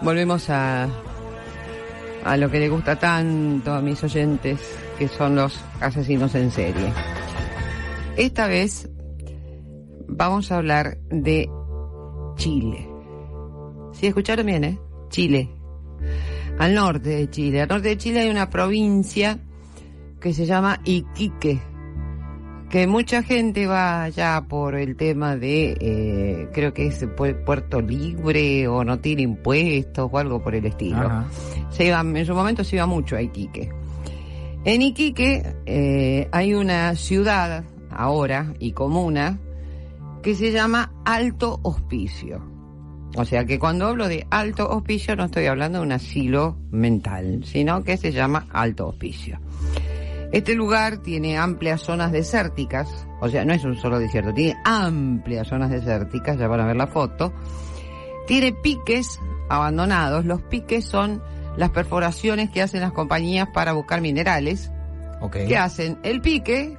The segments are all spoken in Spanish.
Volvemos a lo que le gusta tanto a mis oyentes, que son los asesinos en serie. Esta vez vamos a hablar de Chile. ¿Sí escucharon bien, Chile. Al norte de Chile. Al norte de Chile hay una provincia que se llama Iquique, que mucha gente va allá por el tema de, creo que es Puerto Libre o no tiene impuestos o algo por el estilo. Ajá. En su momento se iba mucho a Iquique. En Iquique hay una ciudad ahora y comuna que se llama Alto Hospicio. O sea que cuando hablo de Alto Hospicio no estoy hablando de un asilo mental, sino que se llama Alto Hospicio. Este lugar tiene amplias zonas desérticas, o sea, no es un solo desierto, tiene amplias zonas desérticas, ya van a ver la foto. Tiene piques abandonados. Los piques son las perforaciones que hacen las compañías para buscar minerales. Okay. Que hacen el pique,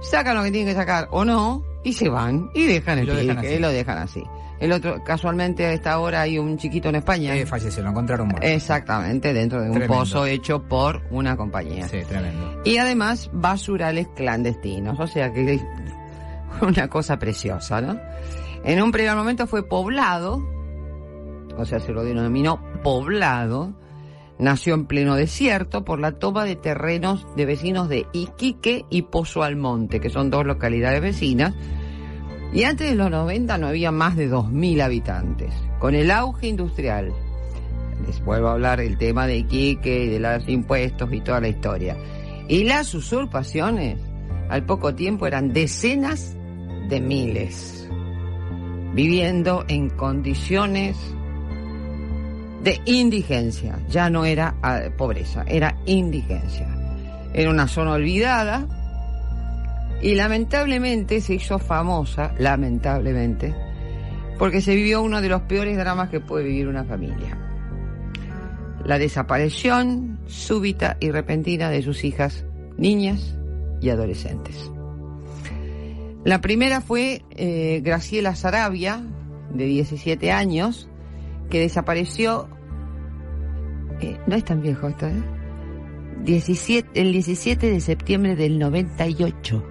sacan lo que tienen que sacar o no, y se van y dejan el pique, lo dejan así. El otro, casualmente a esta hora hay un chiquito en España. Falleció, lo encontraron muerto. Exactamente, dentro de un pozo hecho por una compañía. Sí, tremendo. Y además basurales clandestinos, o sea que es una cosa preciosa, ¿no? En un primer momento fue poblado, o sea, se lo denominó poblado, nació en pleno desierto por la toma de terrenos de vecinos de Iquique y Pozo Almonte, que son dos localidades vecinas. Y antes de los 90 no había más de 2.000 habitantes. Con el auge industrial, les vuelvo a hablar del tema de Iquique y de los impuestos y toda la historia. Y las usurpaciones, al poco tiempo eran decenas de miles, viviendo en condiciones de indigencia. Ya no era pobreza, era indigencia. Era una zona olvidada. Y lamentablemente se hizo famosa, lamentablemente, porque se vivió uno de los peores dramas que puede vivir una familia. La desaparición súbita y repentina de sus hijas, niñas y adolescentes. La primera fue Graciela Sarabia, de 17 años, que desapareció, no es tan viejo esto, el 17 de septiembre del 98.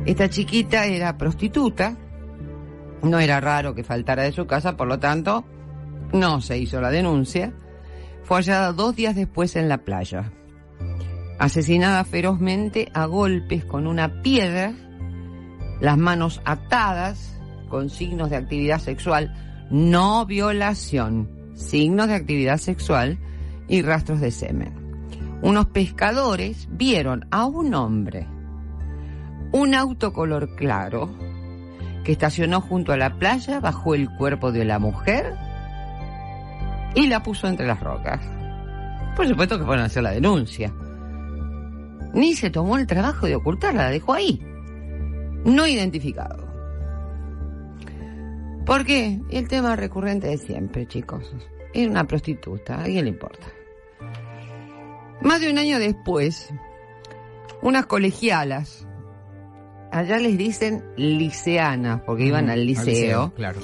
Esta chiquita era prostituta, no era raro que faltara de su casa, por lo tanto, no se hizo la denuncia. Fue hallada 2 días después en la playa, asesinada ferozmente a golpes con una piedra, las manos atadas, con signos de actividad sexual, no violación, signos de actividad sexual y rastros de semen. Unos pescadores vieron a un hombre, un auto color claro, que estacionó junto a la playa, bajó el cuerpo de la mujer y la puso entre las rocas. Por supuesto que fueron a hacer la denuncia. Ni se tomó el trabajo de ocultarla, la dejó ahí, no identificado. ¿Por qué? El tema recurrente de siempre, chicos. Era una prostituta, ¿a quién le importa? Más de un año después, unas colegialas, allá les dicen liceanas, porque iban al liceo. Claro.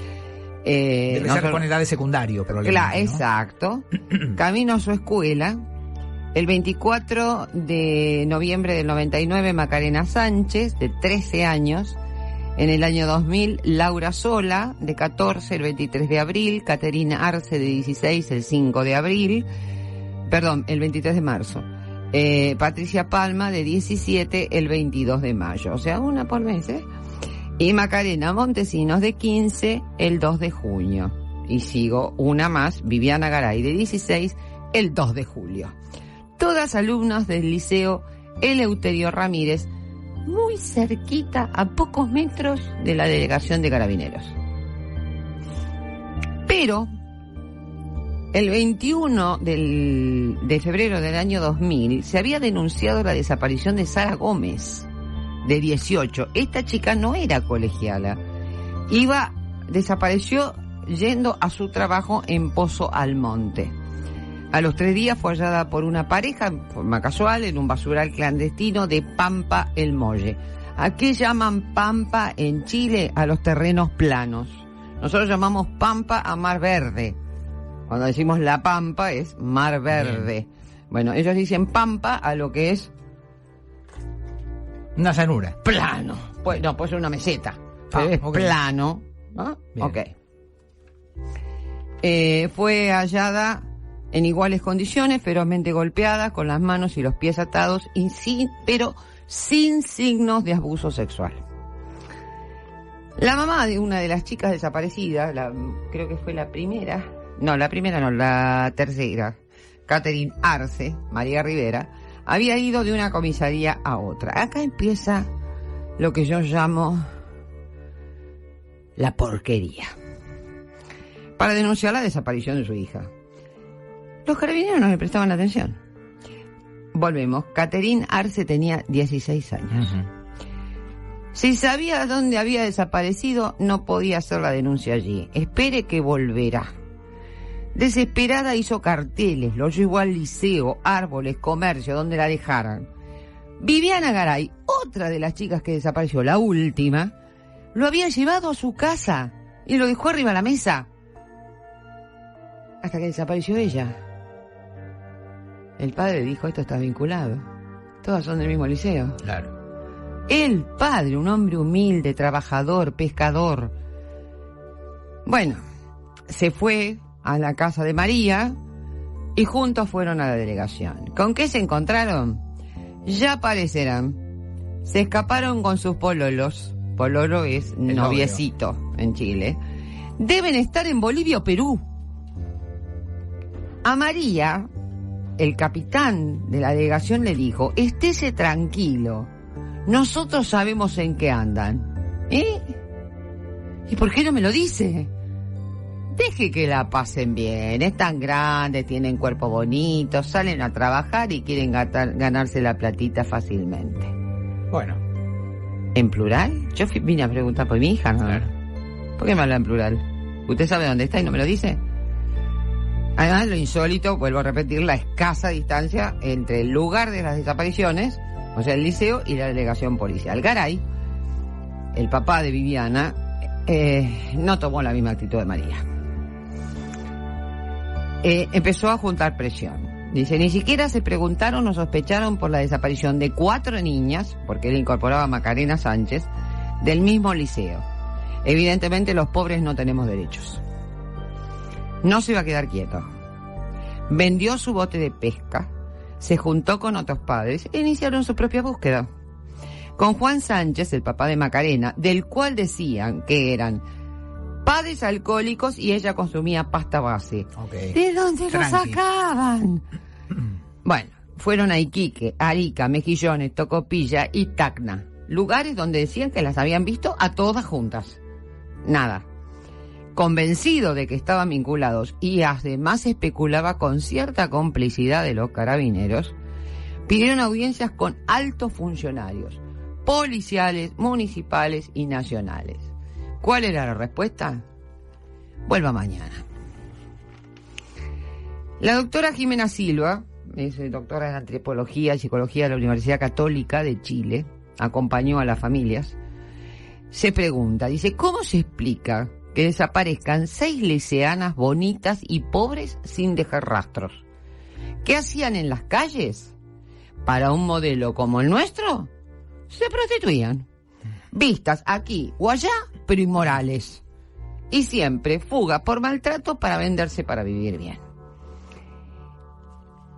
Debe ser con edad de secundario, probablemente. Claro, ¿no? Exacto. Camino a su escuela. El 24 de noviembre del 99, Macarena Sánchez, de 13 años. En el año 2000, Laura Sola, de 14, el 23 de abril. Caterina Arce, de 16, el 5 de abril. Perdón, el 23 de marzo. Patricia Palma, de 17, el 22 de mayo. O sea, una por mes, Y Macarena Montesinos, de 15, el 2 de junio. Y sigo una más, Viviana Garay, de 16, el 2 de julio. Todas alumnas del liceo Eleuterio Ramírez, muy cerquita, a pocos metros de la delegación de Carabineros. Pero el 21 de febrero del año 2000 se había denunciado la desaparición de Sara Gómez, de 18. Esta chica no era colegiala. Desapareció yendo a su trabajo en Pozo Almonte. A los 3 días fue hallada por una pareja, en forma casual, en un basural clandestino de Pampa El Molle. ¿A qué llaman Pampa en Chile? A los terrenos planos. Nosotros llamamos Pampa a Mar Verde. Cuando decimos La Pampa es mar verde. Bien. Bueno, ellos dicen pampa a lo que es... una llanura. Plano. Pues no, puede ser una meseta. Pero es okay. Plano. ¿No? Ok. Fue hallada en iguales condiciones, ferozmente golpeada, con las manos y los pies atados, pero sin signos de abuso sexual. La mamá de una de las chicas desaparecidas, creo que fue la tercera, Catherine Arce, María Rivera, había ido de una comisaría a otra. Acá empieza lo que yo llamo la porquería. Para denunciar la desaparición de su hija. Los carabineros no le prestaban atención. Volvemos. Catherine Arce tenía 16 años. Uh-huh. Si sabía dónde había desaparecido, no podía hacer la denuncia allí. Espere que volverá. Desesperada hizo carteles, lo llevó al liceo, árboles, comercio, donde la dejaran. Viviana Garay, otra de las chicas que desapareció, la última, lo había llevado a su casa y lo dejó arriba de la mesa. Hasta que desapareció ella. El padre dijo, esto está vinculado. Todas son del mismo liceo. Claro. El padre, un hombre humilde, trabajador, pescador. Bueno, se fue a la casa de María y juntos fueron a la delegación. ¿Con qué se encontraron? Ya aparecerán. Se escaparon con sus pololos. Pololo es el noviecito novio en Chile. Deben estar en Bolivia o Perú. A María, el capitán de la delegación le dijo, estése tranquilo. Nosotros sabemos en qué andan. ¿Y por qué no me lo dice? Deje que la pasen bien. Están grandes, tienen cuerpo bonito, salen a trabajar y quieren ganarse la platita fácilmente. Bueno. ¿En plural? Yo vine a preguntar por mi hija, ¿no? Claro. ¿Por qué me habla en plural? ¿Usted sabe dónde está y no me lo dice? Además, lo insólito, vuelvo a repetir, la escasa distancia entre el lugar de las desapariciones, o sea, el liceo, y la delegación policial. Garay, el papá de Viviana, no tomó la misma actitud de María. Empezó a juntar presión. Dice, ni siquiera se preguntaron o sospecharon por la desaparición de 4 niñas, porque él incorporaba a Macarena Sánchez, del mismo liceo. Evidentemente los pobres no tenemos derechos. No se iba a quedar quieto. Vendió su bote de pesca, se juntó con otros padres e iniciaron su propia búsqueda. Con Juan Sánchez, el papá de Macarena, del cual decían que eran padres alcohólicos y ella consumía pasta base. Okay. ¿De dónde lo sacaban? Bueno, fueron a Iquique, Arica, Mejillones, Tocopilla y Tacna, lugares donde decían que las habían visto a todas juntas. Nada. Convencido de que estaban vinculados y además especulaba con cierta complicidad de los carabineros, pidieron audiencias con altos funcionarios, policiales, municipales y nacionales. ¿Cuál era la respuesta? Vuelva mañana. La doctora Jimena Silva, es doctora en antropología y psicología de la Universidad Católica de Chile, acompañó a las familias, se pregunta, dice, ¿cómo se explica que desaparezcan 6 liceanas bonitas y pobres sin dejar rastros? ¿Qué hacían en las calles? Para un modelo como el nuestro, se prostituían. Vistas aquí o allá, pero inmorales. Y siempre fuga por maltrato para venderse para vivir bien.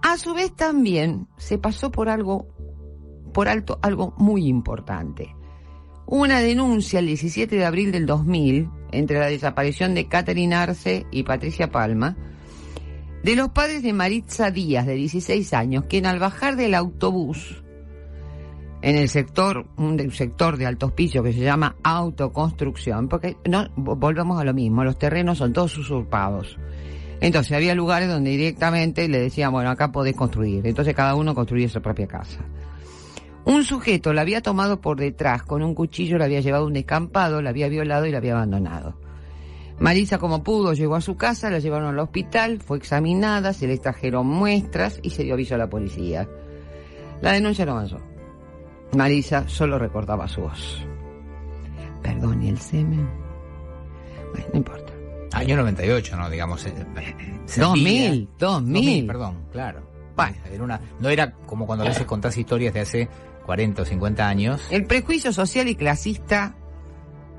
A su vez también se pasó por alto algo muy importante. Una denuncia el 17 de abril del 2000 entre la desaparición de Catherine Arce y Patricia Palma, de los padres de Maritza Díaz, de 16 años, quien al bajar del autobús en el sector, un sector de Altos Pisos que se llama autoconstrucción, porque no volvemos a lo mismo, los terrenos son todos usurpados. Entonces había lugares donde directamente le decían, bueno, acá podés construir. Entonces cada uno construye su propia casa. Un sujeto la había tomado por detrás con un cuchillo, la había llevado a un descampado, la había violado y la había abandonado. Marisa, como pudo, llegó a su casa, la llevaron al hospital, fue examinada, se le trajeron muestras y se dio aviso a la policía. La denuncia no avanzó. Marisa solo recordaba su voz. Perdón, ¿y el semen? Bueno, no importa. Año 98, ¿no? Digamos. 2000, perdón, claro. Bueno. No era como cuando a veces contás historias de hace 40 o 50 años. El prejuicio social y clasista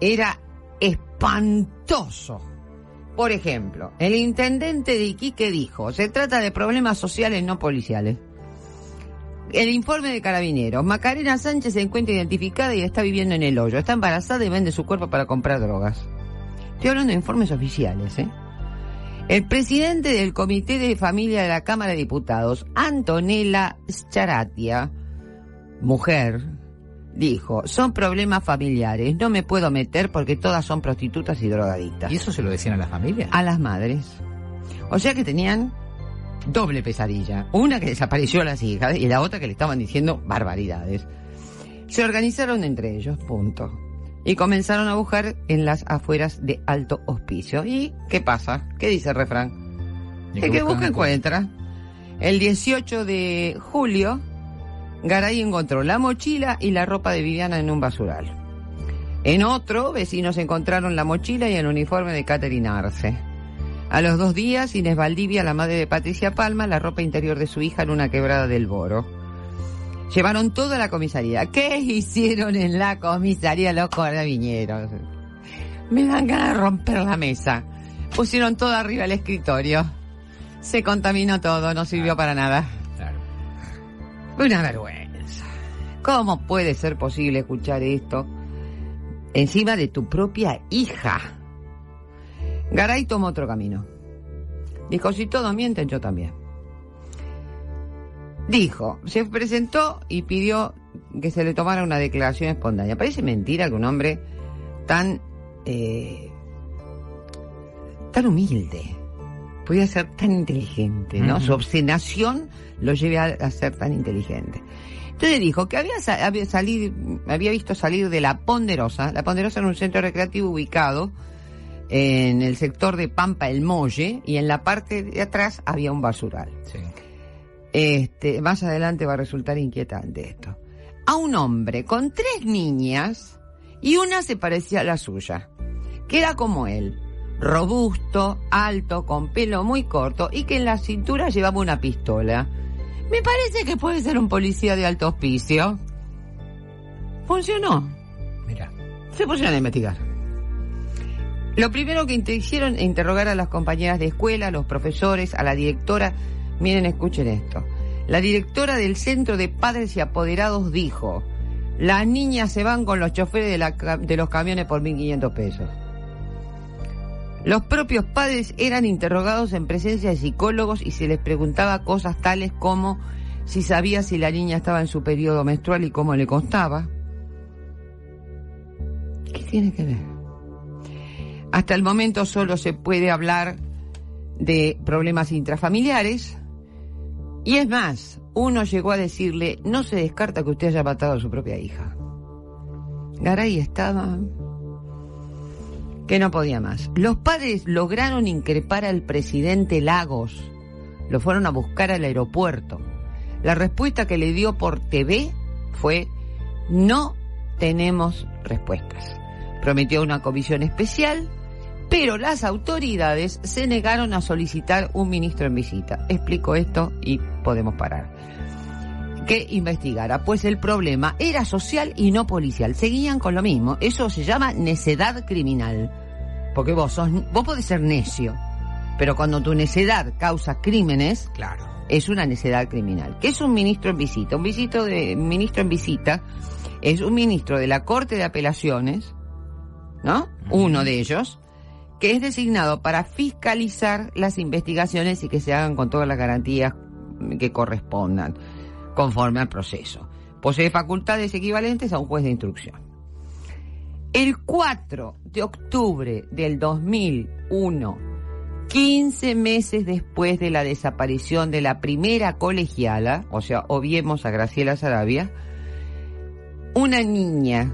era espantoso. Por ejemplo, el intendente de Iquique dijo: se trata de problemas sociales no policiales. El informe de Carabineros: Macarena Sánchez se encuentra identificada y está viviendo en El Hoyo. Está embarazada y vende su cuerpo para comprar drogas. Estoy hablando de informes oficiales, ¿eh? El presidente del Comité de Familia de la Cámara de Diputados, Antonella Sciaratia, mujer, dijo: son problemas familiares, no me puedo meter porque todas son prostitutas y drogadictas. ¿Y eso se lo decían a las familias? A las madres. O sea que tenían doble pesadilla. Una que desapareció a las hijas y la otra que le estaban diciendo barbaridades. Se organizaron entre ellos, punto. Y comenzaron a buscar en las afueras de Alto Hospicio. ¿Y qué pasa? ¿Qué dice el refrán? El que busca encuentra. El 18 de julio, Garay encontró la mochila y la ropa de Viviana en un basural. En otro, vecinos encontraron la mochila y el uniforme de Catherine Arce. A los 2 días, Inés Valdivia, la madre de Patricia Palma, la ropa interior de su hija en una quebrada del Boro. Llevaron todo a la comisaría. ¿Qué hicieron en la comisaría los carabineros? Me dan ganas de romper la mesa. Pusieron todo arriba del escritorio. Se contaminó todo, no sirvió para nada. Claro. Una vergüenza. ¿Cómo puede ser posible escuchar esto encima de tu propia hija? Garay tomó otro camino. Dijo: si todos mienten, yo también. Dijo, se presentó y pidió que se le tomara una declaración espontánea. Parece mentira que un hombre tan humilde podía ser tan inteligente, ¿no? Uh-huh. Su obstinación lo lleve a ser tan inteligente. Entonces dijo que había visto salir de La Ponderosa. La Ponderosa era un centro recreativo ubicado en el sector de Pampa El Molle, y en la parte de atrás había un basural. Sí. Más adelante va a resultar inquietante esto. A un hombre con 3 niñas y una se parecía a la suya, que era como él, robusto, alto, con pelo muy corto y que en la cintura llevaba una pistola. Me parece que puede ser un policía de Alto Hospicio. Funcionó. Mira. Se pusieron a investigar. Lo primero que hicieron es interrogar a las compañeras de escuela, a los profesores, a la directora. Miren, escuchen esto. La directora del Centro de Padres y Apoderados dijo: las niñas se van con los choferes de los camiones por 1.500 pesos. Los propios padres eran interrogados en presencia de psicólogos y se les preguntaba cosas tales como si sabía si la niña estaba en su periodo menstrual y cómo le constaba. ¿Qué tiene que ver? Hasta el momento solo se puede hablar de problemas intrafamiliares. Y es más, uno llegó a decirle: no se descarta que usted haya matado a su propia hija. Garay estaba que no podía más. Los padres lograron increpar al presidente Lagos. Lo fueron a buscar al aeropuerto. La respuesta que le dio por TV fue: no tenemos respuestas. Prometió una comisión especial, pero las autoridades se negaron a solicitar un ministro en visita. Explico esto y podemos parar. Que investigara, pues el problema era social y no policial. Seguían con lo mismo. Eso se llama necedad criminal. Porque vos podés ser necio, pero cuando tu necedad causa crímenes, claro, es una necedad criminal. ¿Qué es un ministro en visita? Un ministro en visita es un ministro de la Corte de Apelaciones, ¿no? Uno de ellos, que es designado para fiscalizar las investigaciones y que se hagan con todas las garantías que correspondan, conforme al proceso. Posee facultades equivalentes a un juez de instrucción. El 4 de octubre del 2001, 15 meses después de la desaparición de la primera colegiala, o sea, obviemos a Graciela Saravia, una niña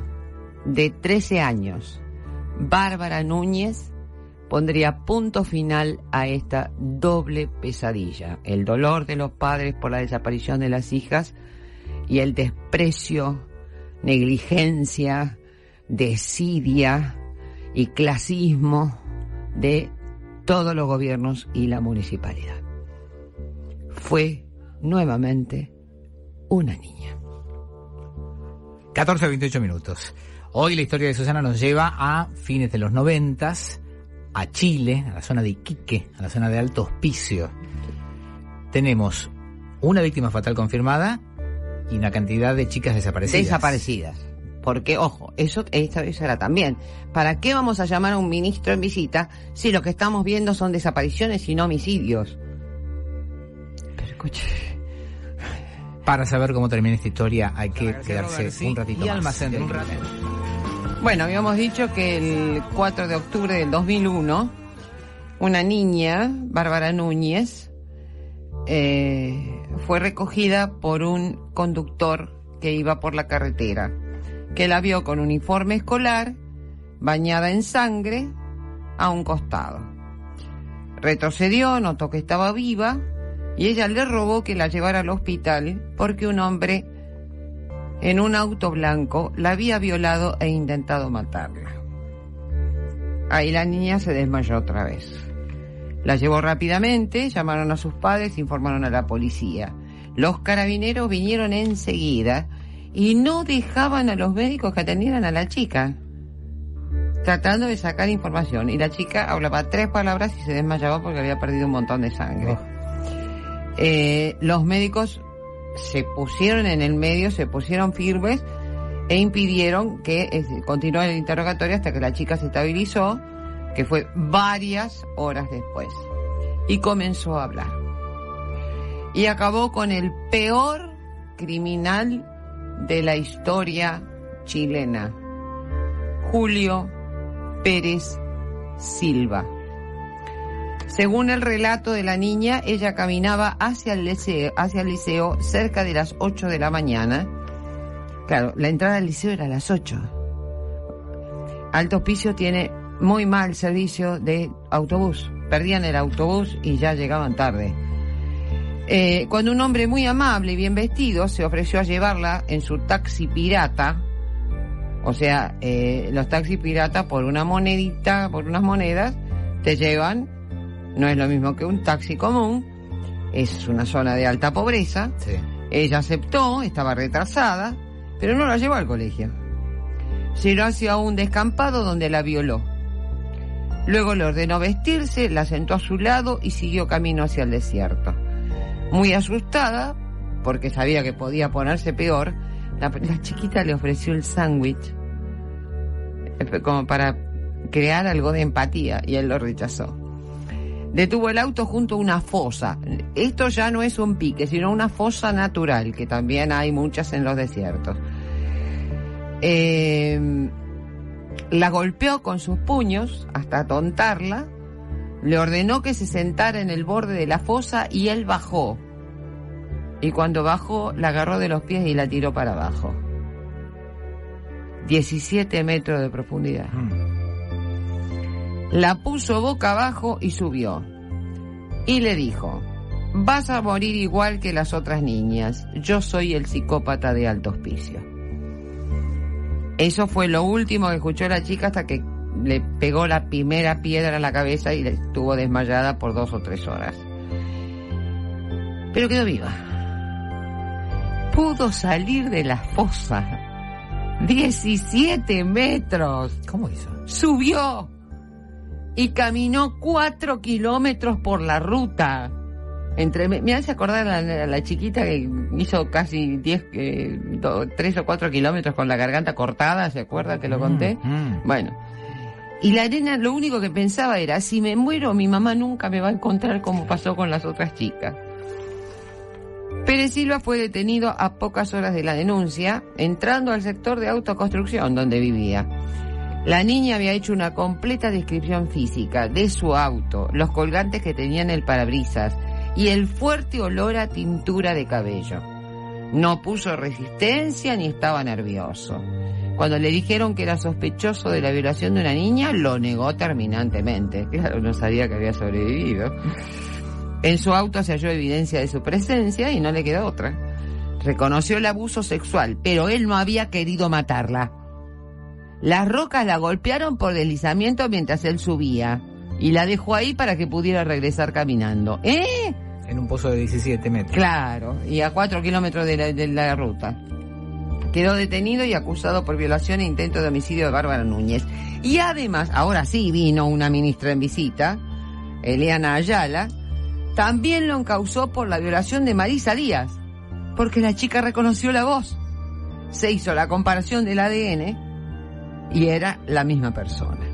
de 13 años, Bárbara Núñez, pondría punto final a esta doble pesadilla: el dolor de los padres por la desaparición de las hijas y el desprecio, negligencia, desidia y clasismo de todos los gobiernos y la municipalidad. Fue nuevamente una niña. 14:28 minutos. Hoy la historia de Susana nos lleva a fines de los 90s, a Chile, a la zona de Iquique, a la zona de Alto Hospicio. Tenemos una víctima fatal confirmada y una cantidad de chicas desaparecidas. Porque, ojo, eso era también. ¿Para qué vamos a llamar a un ministro en visita si lo que estamos viendo son desapariciones y no homicidios? Pero escuche... Para saber cómo termina esta historia hay que quedarse un ratito más. Bueno, habíamos dicho que el 4 de octubre del 2001, una niña, Bárbara Núñez, fue recogida por un conductor que iba por la carretera, que la vio con uniforme escolar, bañada en sangre, a un costado. Retrocedió, notó que estaba viva, y ella le rogó que la llevara al hospital porque un hombre en un auto blanco la había violado e intentado matarla. Ahí la niña se desmayó otra vez. La llevó rápidamente, llamaron a sus padres, informaron a la policía. Los carabineros vinieron enseguida y no dejaban a los médicos que atendieran a la chica, tratando de sacar información. Y la chica hablaba 3 palabras y se desmayaba porque había perdido un montón de sangre. Los médicos se pusieron en el medio, se pusieron firmes e impidieron que continuara el interrogatorio hasta que la chica se estabilizó, que fue varias horas después, y comenzó a hablar. Y acabó con el peor criminal de la historia chilena, Julio Pérez Silva. Según el relato de la niña, ella caminaba hacia el liceo cerca de las 8 de la mañana. Claro, la entrada al liceo era a las 8. Alto Hospicio tiene muy mal servicio de autobús. Perdían el autobús y ya llegaban tarde. Cuando un hombre muy amable y bien vestido se ofreció a llevarla en su taxi pirata, o sea, los taxis piratas por unas monedas, te llevan. No es lo mismo que un taxi común, es una zona de alta pobreza. Sí. Ella aceptó, estaba retrasada, pero no la llevó al colegio. Llegó hacia un descampado donde la violó. Luego le ordenó vestirse, la sentó a su lado y siguió camino hacia el desierto. Muy asustada, porque sabía que podía ponerse peor, la chiquita le ofreció el sándwich como para crear algo de empatía y él lo rechazó. Detuvo el auto junto a una fosa. Esto ya no es un pique, sino una fosa natural, que también hay muchas en los desiertos. La golpeó con sus puños hasta atontarla, le ordenó que se sentara en el borde de la fosa y él bajó. Y cuando bajó, la agarró de los pies y la tiró para abajo. 17 metros de profundidad. La puso boca abajo y subió. Y le dijo: vas a morir igual que las otras niñas. Yo soy el psicópata de Alto Hospicio. Eso fue lo último que escuchó la chica hasta que le pegó la primera piedra en la cabeza y estuvo desmayada por 2 o 3 horas. Pero quedó viva. Pudo salir de la fosa. 17 metros. ¿Cómo hizo? Subió. Y caminó 4 kilómetros por la ruta. Me hace acordar a la chiquita que hizo casi 3 o 4 kilómetros con la garganta cortada, ¿se acuerda que lo conté? Bueno. Y la nena lo único que pensaba era: si me muero, mi mamá nunca me va a encontrar como pasó con las otras chicas. Pérez Silva fue detenido a pocas horas de la denuncia, entrando al sector de autoconstrucción donde vivía. La niña había hecho una completa descripción física de su auto, los colgantes que tenía en el parabrisas y el fuerte olor a tintura de cabello. No puso resistencia ni estaba nervioso. Cuando le dijeron que era sospechoso de la violación de una niña, lo negó terminantemente. Claro, no sabía que había sobrevivido. En su auto se halló evidencia de su presencia y no le quedó otra. Reconoció el abuso sexual, pero él no había querido matarla. Las rocas la golpearon por deslizamiento mientras él subía. y la dejó ahí para que pudiera regresar caminando. En un pozo de 17 metros. Claro, y a 4 kilómetros de la ruta. Quedó detenido y acusado por violación e intento de homicidio de Bárbara Núñez. Y además, ahora sí vino una ministra en visita, Eliana Ayala, también lo encausó por la violación de Marisa Díaz, porque la chica reconoció la voz. Se hizo la comparación del ADN y era la misma persona.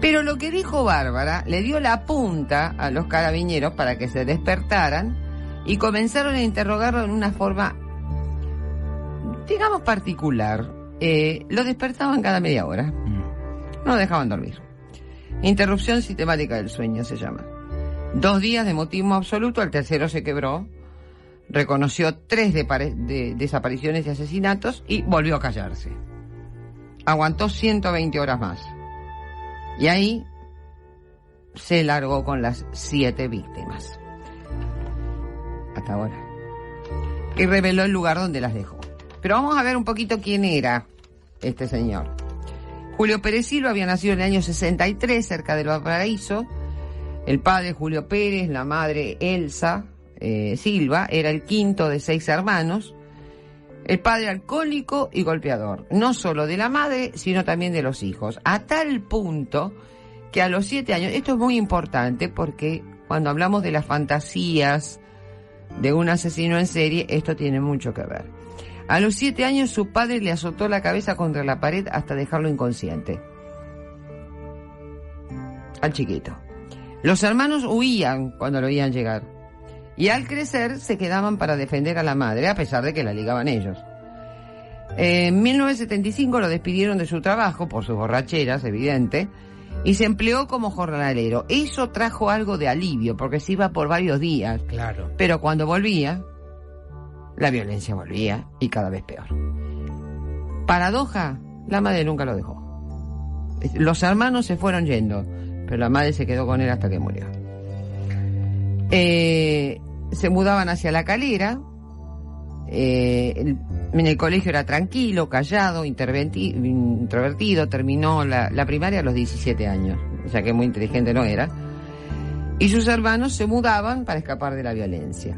Pero lo que dijo Bárbara le dio la punta a los carabineros para que se despertaran y comenzaron a interrogarlo en una forma, digamos, particular. Lo despertaban cada media hora. No lo dejaban dormir. Interrupción sistemática del sueño se llama. 2 días de mutismo absoluto, el tercero se quebró. Reconoció 3 desapariciones y asesinatos y volvió a callarse. Aguantó 120 horas más. Y ahí se largó con las 7 víctimas. Hasta ahora. Y reveló el lugar donde las dejó. Pero vamos a ver un poquito quién era este señor. Julio Pérez Silva había nacido en el año 63, cerca del Valparaíso. El padre, Julio Pérez, la madre, Elsa Silva, era el quinto de 6 hermanos. El padre alcohólico y golpeador, no solo de la madre, sino también de los hijos. A tal punto que a los 7 años, esto es muy importante porque cuando hablamos de las fantasías de un asesino en serie, esto tiene mucho que ver. A los 7 años su padre le azotó la cabeza contra la pared hasta dejarlo inconsciente. Al chiquito. Los hermanos huían cuando lo veían llegar. Y al crecer se quedaban para defender a la madre, a pesar de que la ligaban ellos. En 1975 lo despidieron de su trabajo, por sus borracheras, evidente, y se empleó como jornalero. Eso trajo algo de alivio, porque se iba por varios días. Claro. Pero cuando volvía, la violencia volvía, y cada vez peor. Paradoja, la madre nunca lo dejó. Los hermanos se fueron yendo, pero la madre se quedó con él hasta que murió. Se mudaban hacia La Calera. En el colegio era tranquilo, callado, introvertido. Terminó la primaria a los 17 años, o sea que muy inteligente no era. Y sus hermanos se mudaban para escapar de la violencia.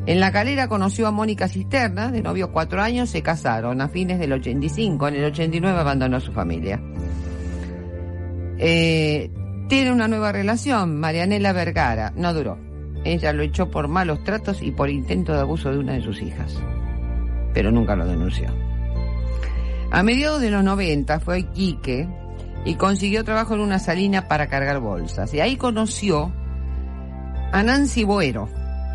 En La Calera conoció a Mónica Cisterna, de novio 4 años, se casaron a fines del 85, en el 89 abandonó a su familia. Tiene una nueva relación, Marianela Vergara, no duró. Ella lo echó por malos tratos y por intento de abuso de una de sus hijas. Pero nunca lo denunció. A mediados de los 90 fue a Iquique y consiguió trabajo en una salina para cargar bolsas. Y ahí conoció a Nancy Boero,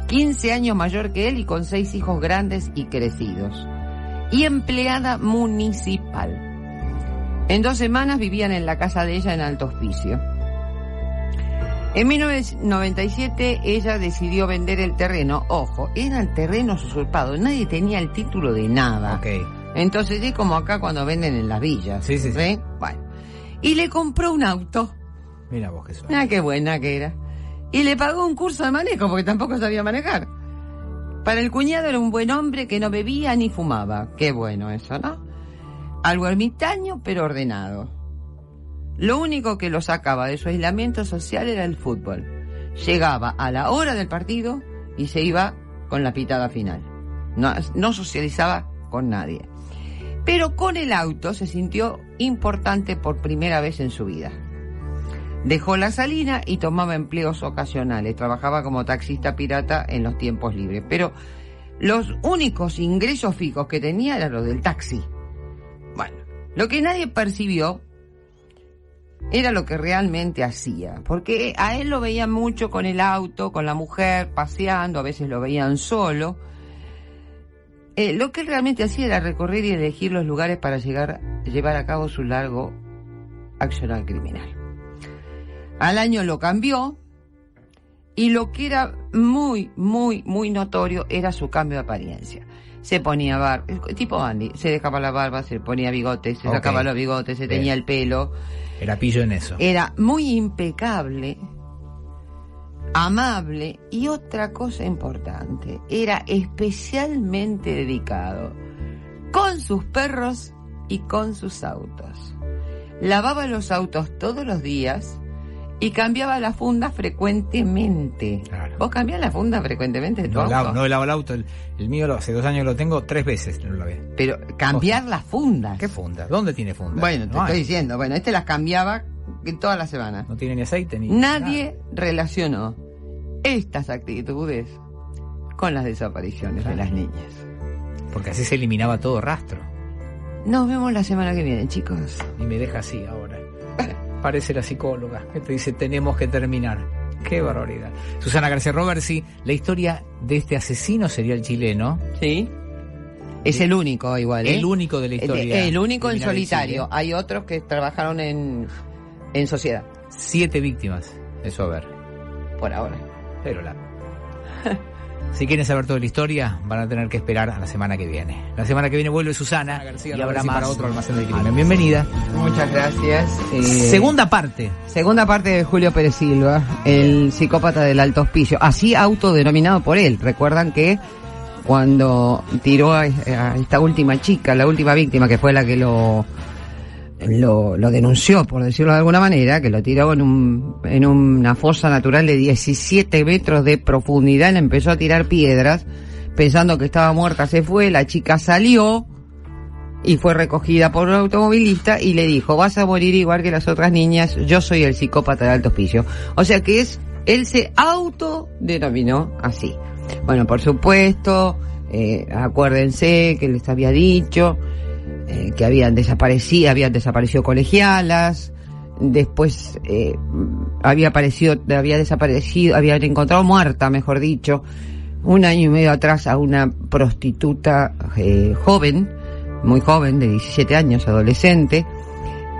15 años mayor que él y con 6 hijos grandes y crecidos. Y empleada municipal. En 2 semanas vivían en la casa de ella en Alto Hospicio. En 1997 ella decidió vender el terreno. Ojo, eran terrenos usurpados, nadie tenía el título de nada. Okay. Entonces es como acá cuando venden en las villas. Sí. Bueno. Y le compró un auto. Mira vos qué suena. Ah, qué buena que era. Y le pagó un curso de manejo porque tampoco sabía manejar. Para el cuñado era un buen hombre que no bebía ni fumaba. Qué bueno eso, ¿no? Algo ermitaño pero ordenado. Lo único que lo sacaba de su aislamiento social era el fútbol. Llegaba a la hora del partido y se iba con la pitada final. No socializaba con nadie. Pero con el auto se sintió importante por primera vez en su vida. Dejó la salina y tomaba empleos ocasionales. Trabajaba como taxista pirata en los tiempos libres. Pero los únicos ingresos fijos que tenía eran los del taxi. Bueno, lo que nadie percibió era lo que realmente hacía, porque a él lo veían mucho con el auto, con la mujer, paseando, a veces lo veían solo. Lo que él realmente hacía era recorrer y elegir los lugares para llevar a cabo su largo accionar criminal. Al año lo cambió, y lo que era muy notorio era su cambio de apariencia. Se ponía tipo Andy, se dejaba la barba, se ponía bigotes, se sacaba los bigotes, se teñía el pelo. Era pillo en eso. Era muy impecable, amable y otra cosa importante, era especialmente dedicado con sus perros y con sus autos. Lavaba los autos todos los días y cambiaba la funda frecuentemente. Claro. ¿Vos cambiás la funda frecuentemente de tu auto? No lavo el auto. El mío hace 2 años que lo tengo 3 veces. No lo lavé. Pero cambiar las fundas. ¿Qué funda? ¿Dónde tiene funda? Bueno, te No estoy hay. diciendo. Bueno, las cambiaba toda la semana. No tiene ni aceite ni Nadie relacionó estas actitudes con las desapariciones de las niñas. nada. Porque así se eliminaba todo rastro. Nos vemos la semana que viene, chicos. Y me deja así ahora. Parece la psicóloga que te dice tenemos que terminar. Qué barbaridad. Susana García Roversi, la historia de este asesino serial chileno. Sí. Es el único igual, ¿eh? El único de la historia. El único en criminal de solitario. Chile. Hay otros que trabajaron en sociedad, 7 víctimas. Eso a ver. por ahora. Pero si quieren saber toda la historia, van a tener que esperar a la semana que viene. La semana que viene vuelve Susana García y habrá más para otro almacén del crimen. Bienvenida. Muchas gracias. Segunda parte. Segunda parte de Julio Pérez Silva, el psicópata del Alto Hospicio, así autodenominado por él. Recuerdan que cuando tiró a esta última chica, la última víctima, que fue la que lo denunció, por decirlo de alguna manera, que lo tiró en una fosa natural de 17 metros de profundidad, le empezó a tirar piedras, pensando que estaba muerta, se fue, la chica salió y fue recogida por un automovilista y le dijo, vas a morir igual que las otras niñas, yo soy el psicópata de Alto Hospicio. O sea que él se autodenominó así. Bueno, por supuesto, acuérdense que les había dicho que habían desaparecido colegialas, después habían encontrado muerta, mejor dicho, 1 año y medio atrás a una prostituta joven, muy joven, de 17 años, adolescente,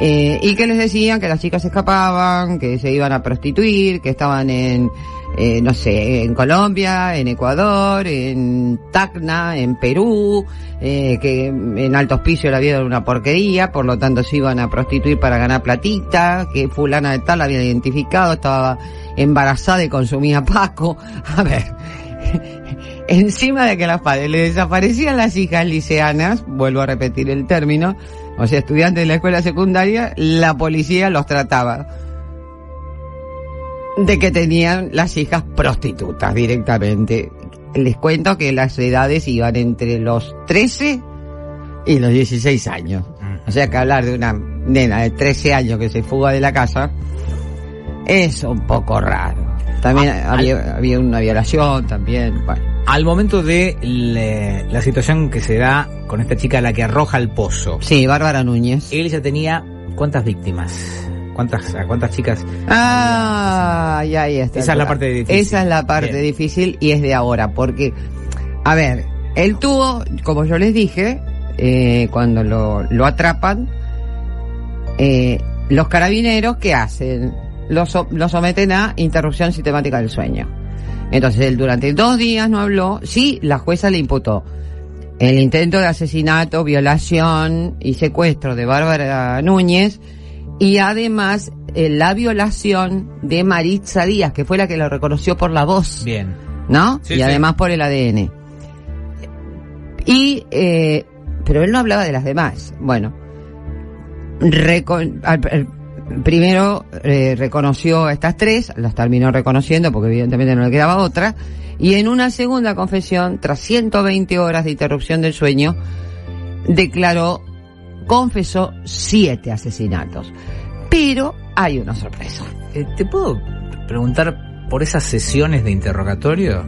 y que les decían que las chicas escapaban, que se iban a prostituir, que estaban en Colombia, en Ecuador, en Tacna, en Perú, que en Alto Hospicio la vida era una porquería, por lo tanto se iban a prostituir para ganar platita, que fulana de tal la habían identificado, estaba embarazada y consumía Paco. A ver, encima de que a los padres le desaparecían las hijas liceanas, vuelvo a repetir el término, o sea, estudiantes de la escuela secundaria, la policía los trataba de que tenían las hijas prostitutas directamente. Les cuento que las edades iban entre los 13 y los 16 años. O sea que hablar de una nena de 13 años que se fuga de la casa es un poco raro. También había una violación también. Bueno. Al momento de la situación que se da con esta chica a la que arroja al pozo. Sí, Bárbara Núñez. Él ya tenía ¿cuántas víctimas? ¿A cuántas chicas? Ya ahí está. Esa es la parte difícil. Esa es la parte difícil y es de ahora, porque, a ver, él tuvo, como yo les dije, cuando lo atrapan, los carabineros, ¿qué hacen? Lo someten a interrupción sistemática del sueño. Entonces él durante 2 días no habló. Sí, la jueza le imputó el intento de asesinato, violación y secuestro de Bárbara Núñez, y además la violación de Maritza Díaz, que fue la que lo reconoció por la voz. Bien. ¿No? Sí, y sí. además por el ADN. Pero él no hablaba de las demás. Bueno, primero reconoció a estas 3, las terminó reconociendo porque evidentemente no le quedaba otra, y en una segunda confesión, tras 120 horas de interrupción del sueño, confesó 7 asesinatos. Pero hay una sorpresa. ¿Te puedo preguntar por esas sesiones de interrogatorio?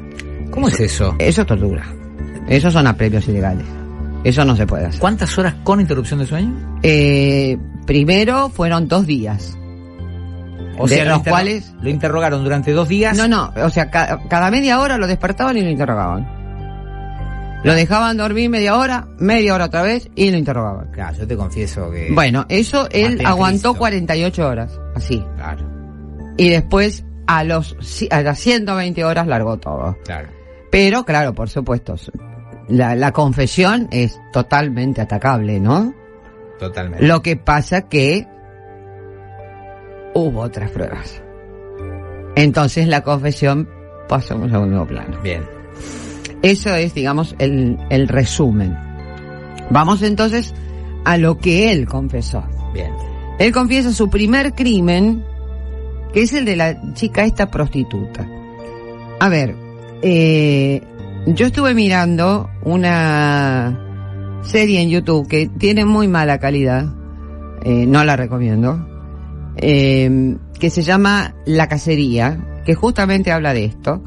¿Cómo es eso? Eso es tortura. Esos son apremios ilegales. Eso no se puede hacer. ¿Cuántas horas con interrupción de sueño? Primero fueron 2 días. O sea, los cuales lo interrogaron durante 2 días. No, o sea, cada media hora lo despertaban y lo interrogaban. Lo dejaban dormir media hora otra vez y lo interrogaban. Claro, yo te confieso que... Bueno, eso él aguantó Cristo. 48 horas, así. Claro, Y después a las 120 horas largó todo. claro. Pero, claro, por supuesto, la confesión es totalmente atacable, ¿no? Totalmente. Lo que pasa que hubo otras pruebas. Entonces la confesión pasó a un segundo plano. Bien. Eso es, digamos, el resumen. Vamos entonces a lo que él confesó. Bien. Él confiesa su primer crimen que es el de la chica esta prostituta. A ver, yo estuve mirando una serie en YouTube que tiene muy mala calidad, no la recomiendo, que se llama La Cacería, que justamente habla de esto.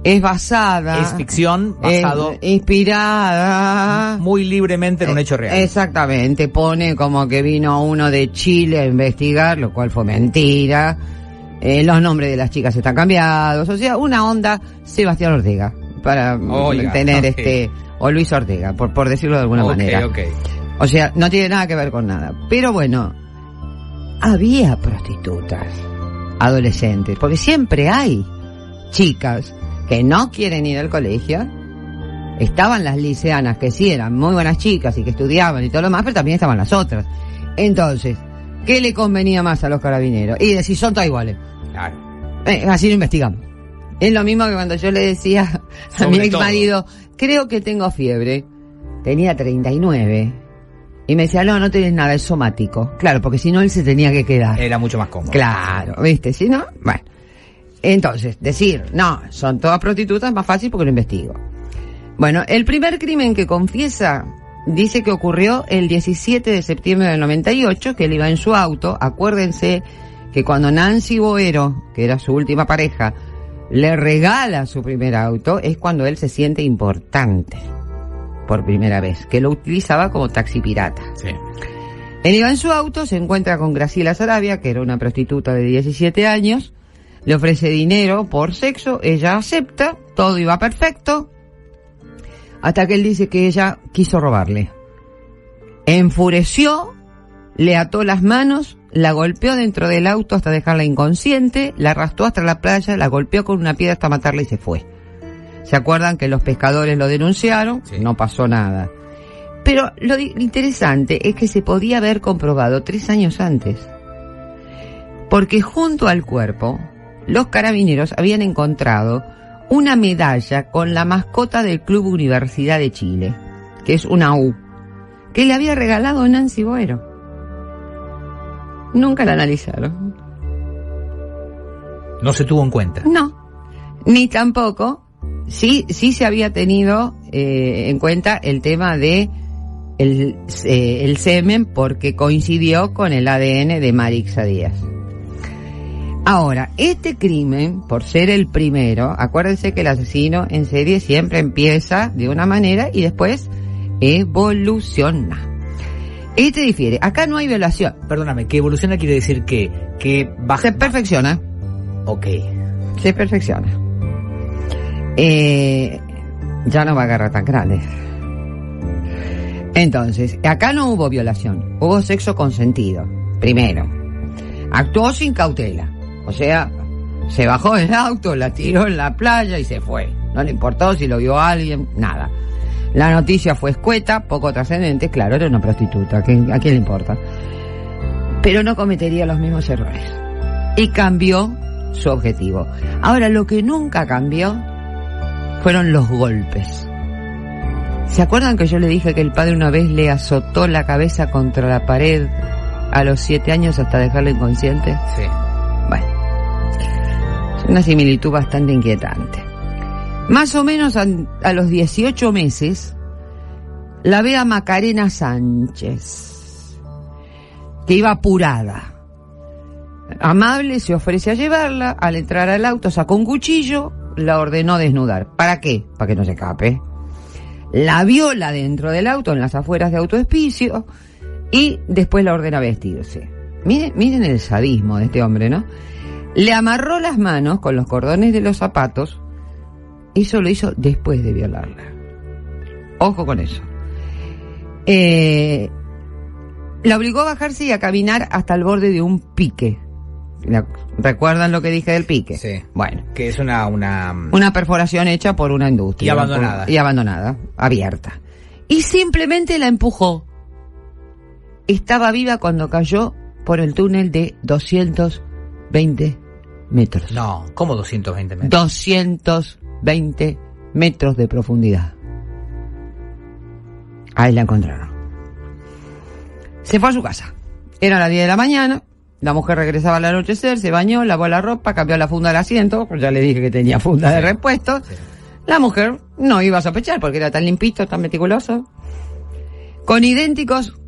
Es basada... Es ficción, basado... inspirada... muy libremente en un hecho real. Exactamente, pone como que vino uno de Chile a investigar, lo cual fue mentira. Los nombres de las chicas están cambiados, o sea, una onda Sebastián Ortega, para tener o Luis Ortega, por decirlo de alguna manera. O sea, no tiene nada que ver con nada. Pero bueno, había prostitutas adolescentes, porque siempre hay chicas que no quieren ir al colegio. Estaban las liceanas que sí eran muy buenas chicas y que estudiaban y todo lo demás, pero también estaban las otras. Entonces, ¿qué le convenía más a los carabineros? Y decir, son todas iguales. Claro. Así lo investigamos. Es lo mismo que cuando yo le decía a mi ex marido, creo que tengo fiebre. Tenía 39. Y me decía, no tenés nada, es somático. Claro, porque si no él se tenía que quedar. Era mucho más cómodo. Claro, ¿viste? Si no, bueno. Entonces, decir, no, son todas prostitutas es más fácil porque lo investigo. Bueno, el primer crimen que confiesa dice que ocurrió el 17 de septiembre del 98, que él iba en su auto. Acuérdense que cuando Nancy Boero, que era su última pareja, le regala su primer auto, es cuando él se siente importante por primera vez, que lo utilizaba como taxi pirata. Sí. Él iba en su auto, se encuentra con Graciela Sarabia, que era una prostituta de 17 años, le ofrece dinero por sexo, ella acepta, todo iba perfecto, hasta que él dice que ella quiso robarle. Enfureció, le ató las manos, la golpeó dentro del auto hasta dejarla inconsciente, la arrastró hasta la playa, la golpeó con una piedra hasta matarla y se fue. ¿Se acuerdan que los pescadores lo denunciaron? Sí. No pasó nada. Pero lo interesante es que se podía haber comprobado 3 años antes. Porque junto al cuerpo, los carabineros habían encontrado una medalla con la mascota del Club Universidad de Chile, que es una U, que le había regalado Nancy Boero. Nunca la analizaron. No se tuvo en cuenta. No, ni tampoco. Sí se había tenido en cuenta el tema de el semen, porque coincidió con el ADN de Marixa Díaz. Ahora, este crimen, por ser el primero, acuérdense que el asesino en serie siempre empieza de una manera y después evoluciona. Este difiere. Acá no hay violación. Perdóname, que evoluciona quiere decir que baja. Se perfecciona. Ok. Se perfecciona. Ya no va a agarrar tan grande. Entonces, acá no hubo violación. Hubo sexo consentido. Primero. Actuó sin cautela. O sea, se bajó del auto, la tiró en la playa y se fue. No le importó si lo vio alguien, nada. La noticia fue escueta, poco trascendente, claro, era una prostituta, ¿a quién le importa? Pero no cometería los mismos errores. Y cambió su objetivo. Ahora, lo que nunca cambió fueron los golpes. ¿Se acuerdan que yo le dije que el padre una vez le azotó la cabeza contra la pared a los 7 años hasta dejarla inconsciente? Sí. Bueno, es una similitud bastante inquietante. Más o menos a los 18 meses, la ve a Macarena Sánchez, que iba apurada. Amable se ofrece a llevarla, al entrar al auto sacó un cuchillo, la ordenó desnudar. ¿Para qué? Para que no se escape. La viola dentro del auto, en las afueras de Autohospicio, y después la ordena vestirse. Miren el sadismo de este hombre, ¿no? Le amarró las manos con los cordones de los zapatos. Eso lo hizo después de violarla. Ojo con eso. La obligó a bajarse y a caminar hasta el borde de un pique. ¿Recuerdan lo que dije del pique? Sí. Bueno. Que es una perforación hecha por una industria. Y abandonada. Y abandonada, abierta. Y simplemente la empujó. Estaba viva cuando cayó por el túnel de 220 metros. No, ¿cómo 220 metros? 220 metros de profundidad. Ahí la encontraron. Se fue a su casa. Era las 10 de la mañana. La mujer regresaba al anochecer, se bañó, lavó la ropa, cambió la funda del asiento, pues ya le dije que tenía funda de repuesto. Sí. La mujer no iba a sospechar porque era tan limpito, tan meticuloso. Con idénticos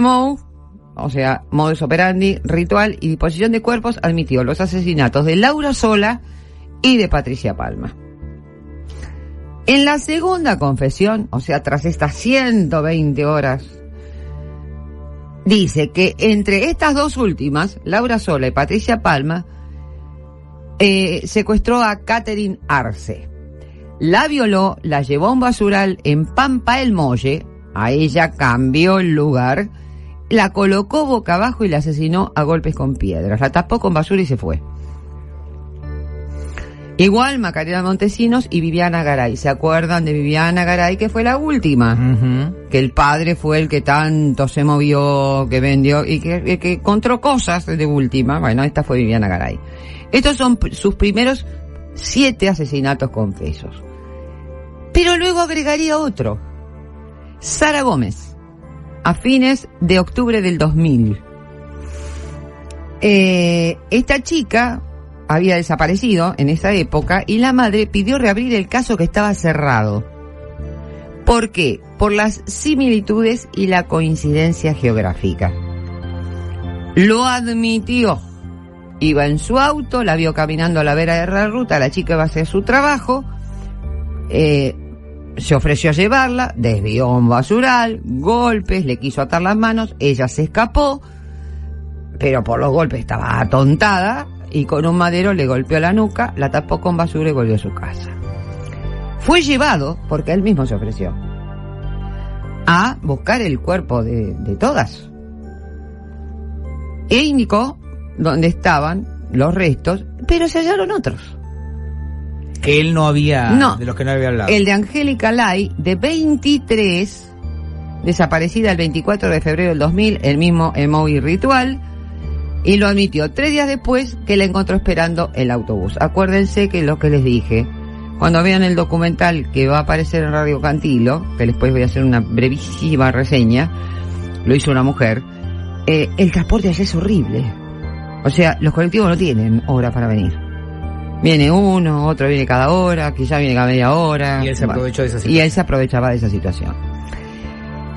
MO, o sea, modus operandi, ritual y disposición de cuerpos, admitió los asesinatos de Laura Sola y de Patricia Palma. En la segunda confesión, o sea, tras estas 120 horas, dice que entre estas dos últimas, Laura Sola y Patricia Palma, secuestró a Catherine Arce. La violó, la llevó a un basural en Pampa el Molle, a ella cambió el lugar, la colocó boca abajo y la asesinó a golpes con piedras. La tapó con basura y se fue. Igual Macarena Montesinos y Viviana Garay. ¿Se acuerdan de Viviana Garay, que fue la última? Uh-huh. Que el padre fue el que tanto se movió, que vendió y que encontró cosas de última. Bueno, esta fue Viviana Garay. Estos son sus primeros 7 asesinatos confesos. Pero luego agregaría otro. Sara Gómez, a fines de octubre del 2000. Esta chica había desaparecido en esa época y la madre pidió reabrir el caso que estaba cerrado. ¿Por qué? Por las similitudes y la coincidencia geográfica. Lo admitió. Iba en su auto, la vio caminando a la vera de la ruta, la chica iba a hacer su trabajo, se ofreció a llevarla, desvió un basural, golpes, le quiso atar las manos, ella se escapó, pero por los golpes estaba atontada y con un madero le golpeó la nuca, la tapó con basura y volvió a su casa. Fue llevado, porque él mismo se ofreció, a buscar el cuerpo de todas. E indicó dónde estaban los restos, pero se hallaron otros. Que él no había, no, de los que no había hablado. El de Angélica Lai, de 23, desaparecida el 24 de febrero del 2000, el mismo MOI ritual, y lo admitió 3 días después que la encontró esperando el autobús. Acuérdense que lo que les dije, cuando vean el documental que va a aparecer en Radio Cantilo, que después voy a hacer una brevísima reseña, lo hizo una mujer, el transporte allá es horrible. O sea, los colectivos no tienen hora para venir. Viene uno, otro viene cada hora, quizá viene cada media hora. Y él se aprovechó de esa situación. Y él se aprovechaba de esa situación.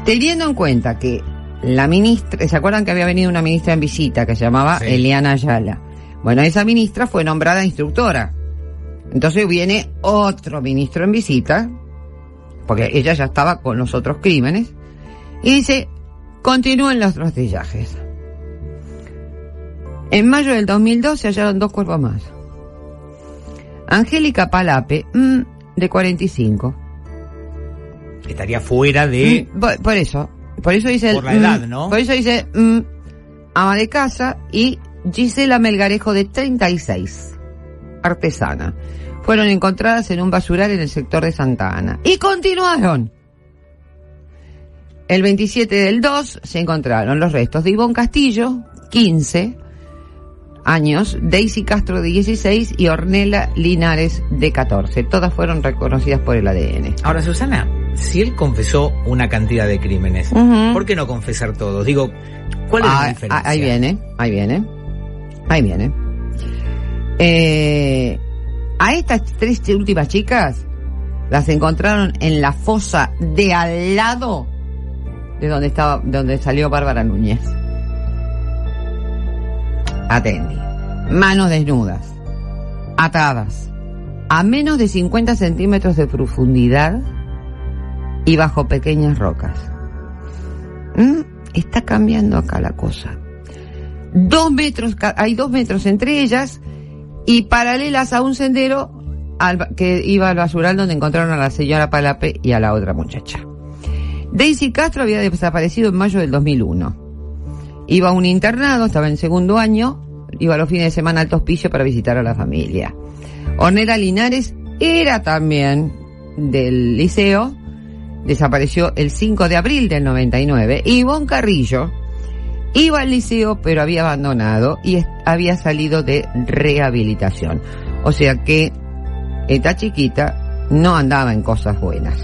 Teniendo en cuenta que la ministra, ¿se acuerdan que había venido una ministra en visita que se llamaba Eliana Ayala? Bueno, esa ministra fue nombrada instructora. Entonces viene otro ministro en visita, porque ella ya estaba con los otros crímenes, y dice, continúen los rastrillajes. En mayo del 2002 se hallaron 2 cuerpos más. Angélica Palape, de 45. Estaría fuera de... Por eso dice... Por la edad, ¿no? Por eso dice, ama de casa, y Gisela Melgarejo, de 36, artesana. Fueron encontradas en un basural en el sector de Santa Ana. Y continuaron. El 27 del 2 se encontraron los restos de Ivonne Castillo, 15 años, Daisy Castro, de 16, y Ornella Linares, de 14. Todas fueron reconocidas por el ADN. Ahora, Susana, si él confesó una cantidad de crímenes, ¿por qué no confesar todos? Digo, ¿cuál es la diferencia? Ahí viene. A estas 3 últimas chicas las encontraron en la fosa de al lado de donde salió Bárbara Núñez. Atendi. Manos desnudas, atadas, a menos de 50 centímetros de profundidad y bajo pequeñas rocas. Está cambiando acá la cosa. 2 metros, hay 2 metros entre ellas y paralelas a un sendero que iba al basural donde encontraron a la señora Palape y a la otra muchacha. Daisy Castro había desaparecido en mayo del 2001. Iba a un internado, estaba en segundo año, iba los fines de semana al Hospicio para visitar a la familia. Ornella Linares era también del liceo, desapareció el 5 de abril del 99. Ivonne Carrillo iba al liceo, pero había abandonado y había salido de rehabilitación. O sea que esta chiquita no andaba en cosas buenas.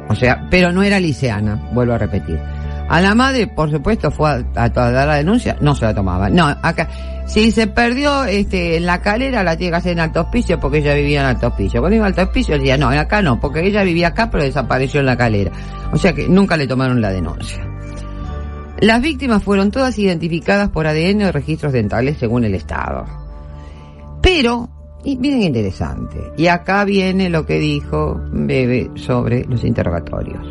O sea, pero no era liceana, vuelvo a repetir. A la madre, por supuesto, fue a dar la denuncia, no se la tomaba. No, acá, si se perdió en la calera, la tiene que hacer en Alto Hospicio porque ella vivía en Alto Hospicio. Cuando iba a Alto Hospicio, decía, no, acá no, porque ella vivía acá, pero desapareció en la calera. O sea que nunca le tomaron la denuncia. Las víctimas fueron todas identificadas por ADN o registros dentales según el Estado. Pero, y miren qué interesante, y acá viene lo que dijo Bebe sobre los interrogatorios.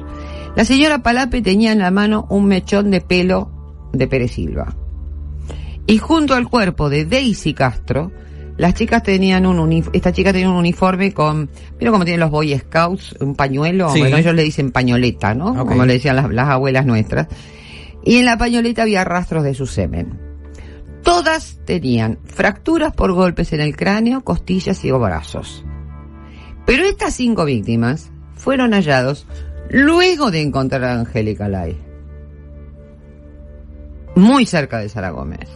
La señora Palape tenía en la mano un mechón de pelo de Pérez Silva. Y junto al cuerpo de Daisy Castro, las chicas tenían esta chica tenía un uniforme con, mira cómo tienen los Boy Scouts, un pañuelo, sí. Bueno, ellos le dicen pañoleta, ¿no? Okay. Como le decían las abuelas nuestras. Y en la pañoleta había rastros de su semen. Todas tenían fracturas por golpes en el cráneo, costillas y brazos. Pero estas 5 víctimas fueron hallados luego de encontrar a Angélica Lay, muy cerca de Sara Gómez.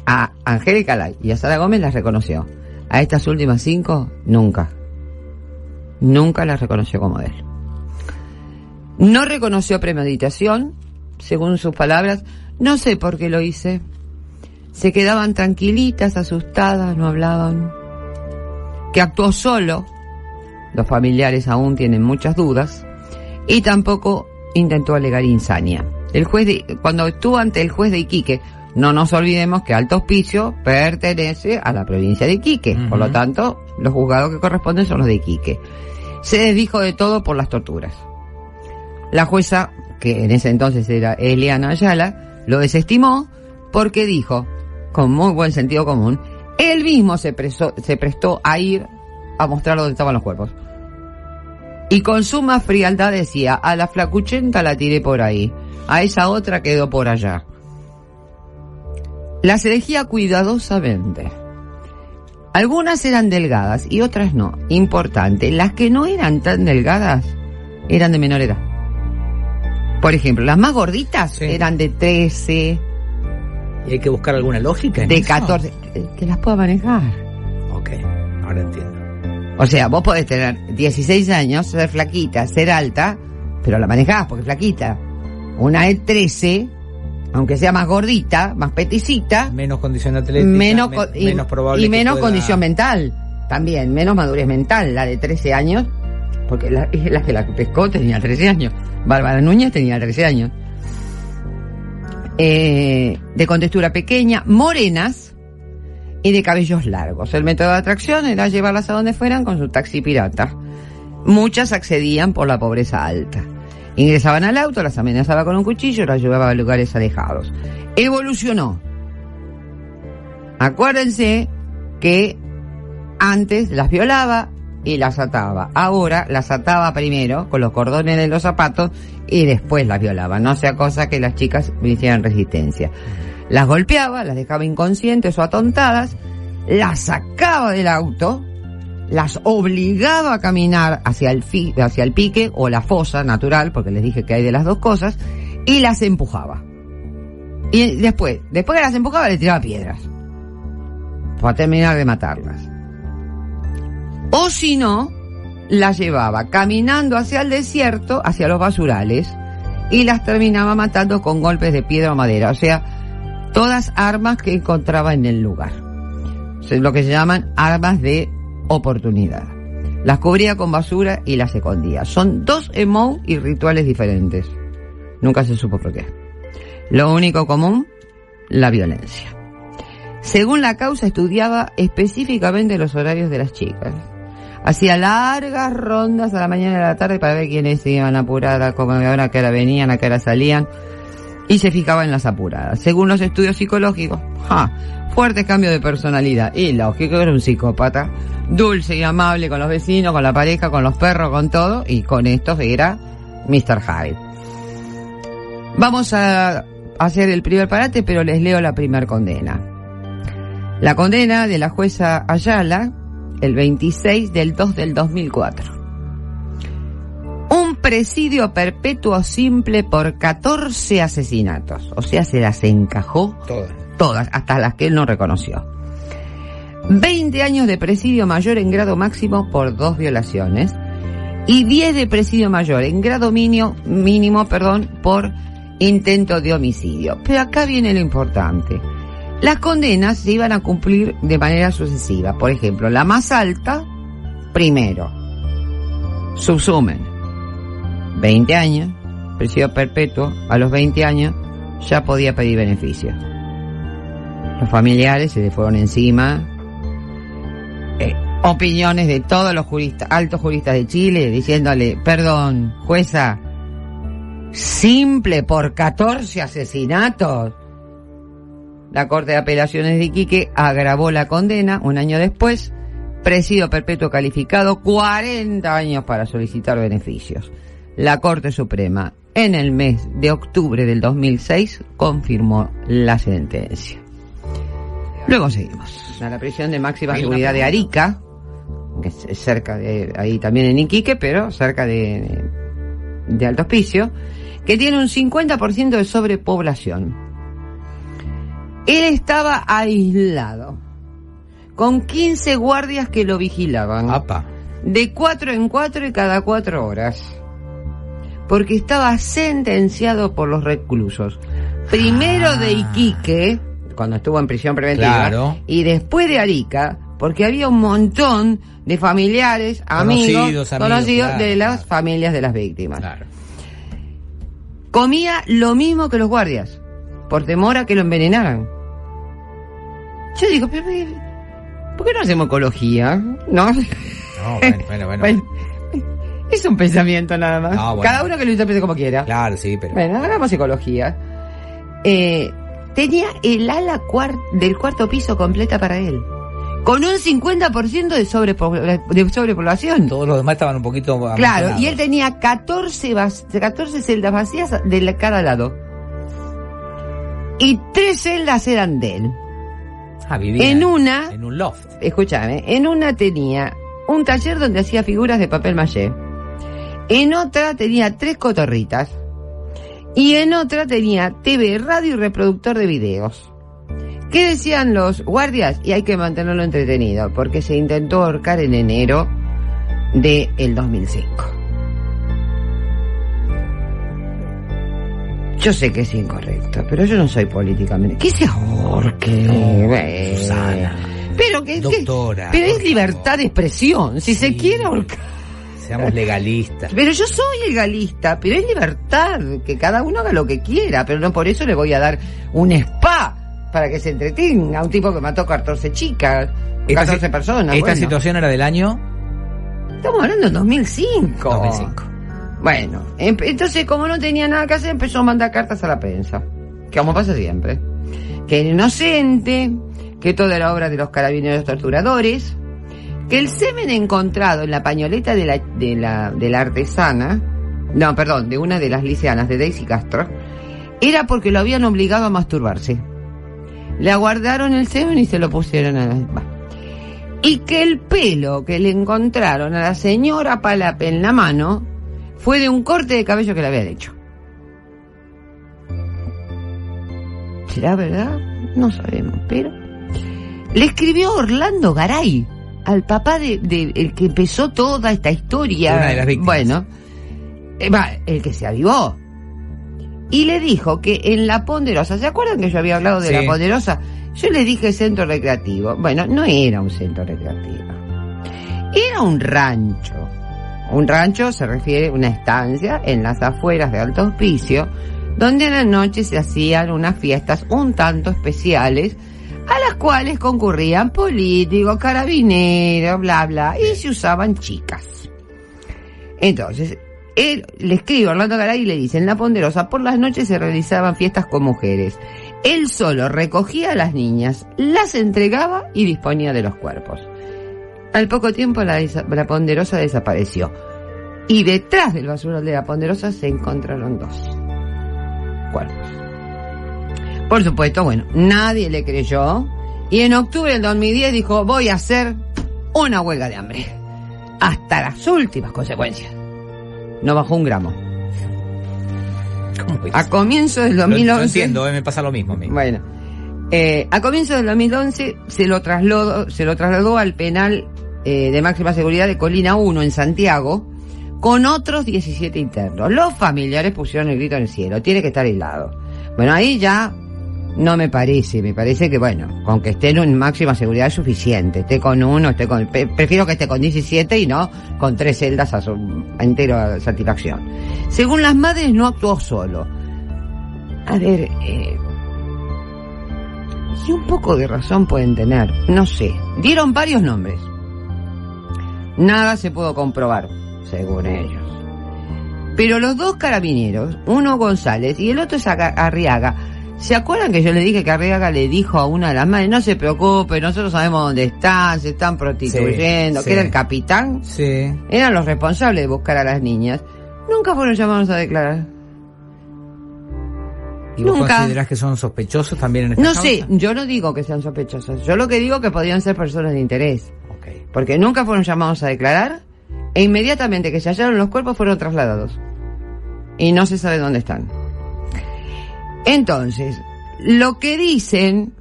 A Angélica Lay y a Sara Gómez las reconoció. A estas últimas 5, nunca. Nunca las reconoció como él. No reconoció premeditación, según sus palabras. No sé por qué lo hice. Se quedaban tranquilitas, asustadas, no hablaban. Que actuó solo. Los familiares aún tienen muchas dudas. Y tampoco intentó alegar insania. Cuando estuvo ante el juez de Iquique, no nos olvidemos que Alto Hospicio pertenece a la provincia de Iquique. Uh-huh. Por lo tanto, los juzgados que corresponden son los de Iquique. Se desdijo de todo por las torturas. La jueza, que en ese entonces era Eliana Ayala, lo desestimó porque dijo, con muy buen sentido común, él mismo se prestó a ir a mostrar dónde estaban los cuerpos. Y con suma frialdad decía, a la flacuchenta la tiré por ahí, a esa otra quedó por allá. Las elegía cuidadosamente. Algunas eran delgadas y otras no. Importante, las que no eran tan delgadas eran de menor edad. Por ejemplo, las más gorditas eran de 13. ¿Y hay que buscar alguna lógica en de eso? 14. Que las pueda manejar. Ok, ahora entiendo. O sea, vos podés tener 16 años, ser flaquita, ser alta, pero la manejás porque es flaquita. Una de 13, aunque sea más gordita, más peticita, menos condición atlética, menos probable y menos que pueda... condición mental. También, menos madurez mental. La de 13 años, porque la que la pescó tenía 13 años. Bárbara Núñez tenía 13 años. De contextura pequeña, morenas y de cabellos largos. El método de atracción era llevarlas a donde fueran con su taxi pirata. Muchas accedían por la pobreza alta. Ingresaban al auto, las amenazaba con un cuchillo, las llevaba a lugares alejados. Evolucionó. Acuérdense que antes las violaba y las ataba. Ahora las ataba primero con los cordones de los zapatos y después las violaba. No sea cosa que las chicas hicieran resistencia. Las golpeaba, las dejaba inconscientes o atontadas, las sacaba del auto, las obligaba a caminar hacia el pique o la fosa natural, porque les dije que hay de las dos cosas, y las empujaba. Y después que las empujaba, le tiraba piedras para terminar de matarlas. O si no, las llevaba caminando hacia el desierto, hacia los basurales, y las terminaba matando con golpes de piedra o madera. O sea, todas armas que encontraba en el lugar. Lo que se llaman armas de oportunidad. Las cubría con basura y las escondía. Son 2 emo y rituales diferentes. Nunca se supo por qué. Lo único común, la violencia. Según la causa, estudiaba específicamente los horarios de las chicas. Hacía largas rondas a la mañana y a la tarde para ver quiénes se iban apuradas, cómo a qué hora venían, a qué hora salían, y se fijaba en las apuradas. Según los estudios psicológicos, fuerte cambio de personalidad. Y lógico, era un psicópata, dulce y amable con los vecinos, con la pareja, con los perros, con todo, y con estos era Mr. Hyde. Vamos a hacer el primer parate, pero les leo la primer condena. La condena de la jueza Ayala, el 26 del 2 del 2004. Un presidio perpetuo simple por 14 asesinatos. O sea, se las encajó todas, hasta las que él no reconoció. 20 años de presidio mayor en grado máximo por 2 violaciones. y 10 de presidio mayor en grado mínimo, por intento de homicidio. Pero acá viene lo importante. Las condenas se iban a cumplir de manera sucesiva. Por ejemplo, la más alta, primero, subsumen 20 años, presidio perpetuo, a los 20 años ya podía pedir beneficio. Los familiares se le fueron encima, opiniones de todos los juristas, altos juristas de Chile, diciéndole, perdón, jueza, simple por 14 asesinatos. La Corte de Apelaciones de Iquique agravó la condena un año después, presidio perpetuo calificado, 40 años para solicitar beneficios. La Corte Suprema, en el mes de octubre del 2006, confirmó la sentencia. Luego seguimos a la prisión de máxima seguridad de Arica, que es cerca de ahí también en Iquique, pero cerca de Alto Hospicio, que tiene un 50% de sobrepoblación. Él estaba aislado, con 15 guardias que lo vigilaban, de 4 en 4 y cada 4 horas, porque estaba sentenciado por los reclusos, primero de Iquique, cuando estuvo en prisión preventiva, claro, y después de Arica, porque había un montón de familiares, amigos claro, de las familias de las víctimas. Claro. Comía lo mismo que los guardias, por temor a que lo envenenaran. Yo digo, pero ¿por qué no hacemos ecología? No, bueno. Es un pensamiento nada más. No, bueno. Cada uno que lo interprete como quiera. Claro, sí, pero... Bueno, hagamos ecología. Tenía el ala del cuarto piso completa para él, con un 50% de sobrepoblación. Todos los demás estaban un poquito... Claro, y él tenía 14 celdas vacías de cada lado. Y 3 celdas eran de él. Vivía en un loft. Escúchame, en una tenía un taller donde hacía figuras de papel maché. En otra tenía 3 cotorritas. Y en otra tenía TV, radio y reproductor de videos. ¿Qué decían los guardias? Y hay que mantenerlo entretenido, porque se intentó ahorcar en enero del 2005. Yo sé que es incorrecto, pero yo no soy políticamente... ¿Qué se ahorque? Susana. Pero doctora. Pero es libertad de expresión. Si se quiere ahorcar... Seamos legalistas. Pero yo soy legalista, pero es libertad, que cada uno haga lo que quiera, pero no por eso le voy a dar un spa para que se entretenga a un tipo que mató 14 chicas, 14 personas. ¿Esta situación era del año? Estamos hablando del 2005. 2005. Bueno, entonces como no tenía nada que hacer, empezó a mandar cartas a la prensa, que como pasa siempre, que era inocente, que todo era obra de los carabineros torturadores, que el semen encontrado en la pañoleta de la artesana, de una de las liceanas de Daisy Castro, era porque lo habían obligado a masturbarse. Le aguardaron el semen y se lo pusieron a la... Y que el pelo que le encontraron a la señora Palape en la mano fue de un corte de cabello que le habían hecho. ¿Será verdad? No sabemos, pero... Le escribió Orlando Garay, al papá de el que empezó toda esta historia. Una de las víctimas. Bueno, el que se avivó. Y le dijo que en La Ponderosa, ¿se acuerdan que yo había hablado de La Ponderosa? Yo le dije centro recreativo. Bueno, no era un centro recreativo. Era un rancho. Un rancho se refiere a una estancia en las afueras de Alto Hospicio, donde a la noche se hacían unas fiestas un tanto especiales, a las cuales concurrían políticos, carabineros, bla, bla, y se usaban chicas. Entonces, él le escribe a Orlando Garay y le dice, en La Ponderosa por las noches se realizaban fiestas con mujeres. Él solo recogía a las niñas, las entregaba y disponía de los cuerpos. Al poco tiempo la Ponderosa desapareció. Y detrás del basural de La Ponderosa se encontraron 2 cuerpos. Por supuesto, bueno, nadie le creyó. Y en octubre del 2010 dijo, voy a hacer una huelga de hambre. Hasta las últimas consecuencias. No bajó un gramo. ¿Cómo es? A comienzos del 2011... No entiendo, me pasa lo mismo a mí. Bueno, a comienzos del 2011 se lo trasladó al penal de máxima seguridad de Colina 1 en Santiago, con otros 17 internos. Los familiares pusieron el grito en el cielo, tiene que estar aislado. Bueno, ahí ya no me parece que bueno, con que esté en máxima seguridad es suficiente, esté con uno, prefiero que esté con 17 y no con 3 celdas a su entera satisfacción. Según las madres no actuó solo. A ver, y un poco de razón pueden tener, no sé, dieron varios nombres. Nada se pudo comprobar, según ellos. Pero los dos carabineros, uno González y el otro es Arriaga, ¿se acuerdan que yo le dije que Arriaga le dijo a una de las madres, no se preocupe, nosotros sabemos dónde están, se están prostituyendo, que era el capitán? Sí. Eran los responsables de buscar a las niñas. Nunca fueron llamados a declarar. ¿Y vos considerás que son sospechosos también en esta causa? No sé, yo no digo que sean sospechosos. Yo lo que digo que podían ser personas de interés. Okay. Porque nunca fueron llamados a declarar e inmediatamente que se hallaron los cuerpos fueron trasladados. Y no se sabe dónde están. Entonces, lo que dicen,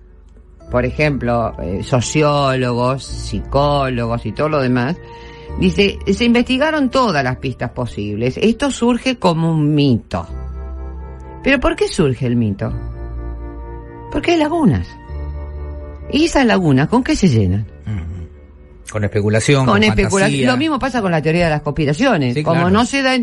por ejemplo, sociólogos, psicólogos y todo lo demás, dice, se investigaron todas las pistas posibles. Esto surge como un mito. ¿Pero por qué surge el mito? Porque hay lagunas. ¿Y esas lagunas con qué se llenan? Con especulación, con fantasía. Lo mismo pasa con la teoría de las conspiraciones. Sí, como claro. No se da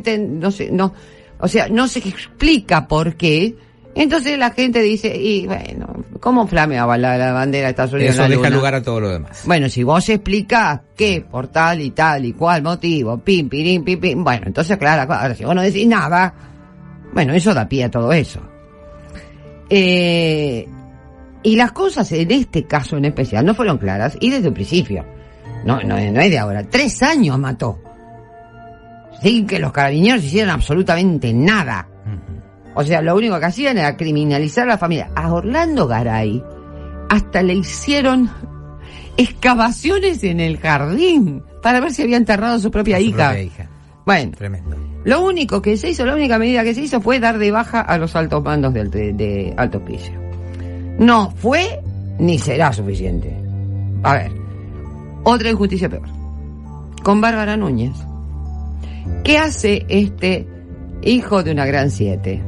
no se explica por qué. Entonces la gente dice, y bueno, ¿cómo flameaba la bandera de Estados Unidos? Eso deja lugar a todo lo demás. Bueno, si vos explicás que por tal y cual motivo, pim, pirim, pim, pim, bueno, entonces claro, ahora si vos no decís nada, bueno, eso da pie a todo eso. Y las cosas en este caso en especial no fueron claras, y desde un principio. No es de ahora. 3 años mató. Sin que los carabineros hicieran absolutamente nada. O sea, lo único que hacían era criminalizar a la familia. A Orlando Garay hasta le hicieron excavaciones en el jardín para ver si había enterrado a su propia hija. Bueno, tremendo. La única medida que se hizo fue dar de baja a los altos mandos de Alto Hospicio. No fue ni será suficiente. A ver, otra injusticia peor. Con Bárbara Núñez. ¿Qué hace este hijo de una gran 7?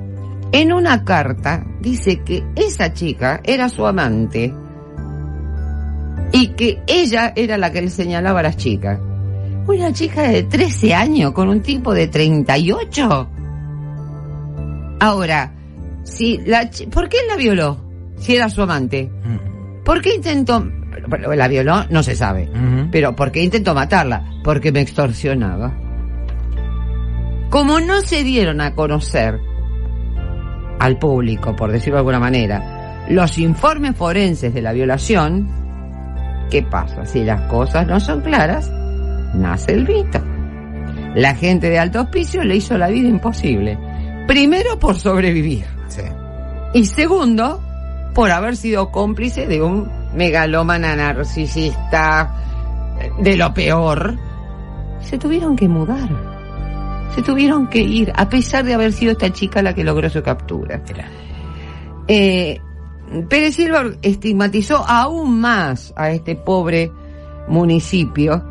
En una carta dice que esa chica era su amante y que ella era la que le señalaba a las chicas. Una chica de 13 años con un tipo de 38. Ahora, ¿por qué la violó? Si era su amante. ¿Por qué intentó? La violó, no se sabe. Pero ¿por qué intentó matarla? Porque me extorsionaba. Como no se dieron a conocer al público, por decirlo de alguna manera, los informes forenses de la violación, ¿qué pasa? Si las cosas no son claras, nace el mito. La gente de Alto Hospicio le hizo la vida imposible. Primero, por sobrevivir. Sí. Y segundo, por haber sido cómplice de un megalómana narcisista de lo peor. Se tuvieron que mudar. Se tuvieron que ir, a pesar de haber sido esta chica la que logró su captura. Pérez Silva estigmatizó aún más a este pobre municipio.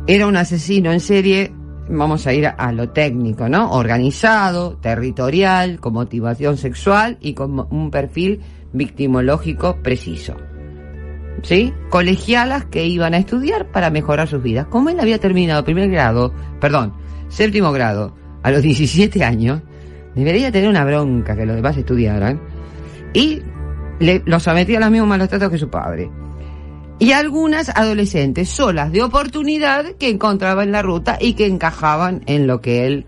Era un asesino en serie, vamos a ir a lo técnico, ¿no? Organizado, territorial, con motivación sexual y con un perfil victimológico preciso. ¿Sí? Colegialas que iban a estudiar para mejorar sus vidas. Como él había terminado séptimo grado, a los 17 años, debería tener una bronca que los demás estudiaran, y los sometía a los mismos malos tratos que su padre. Y algunas adolescentes solas de oportunidad que encontraba en la ruta y que encajaban en lo que él,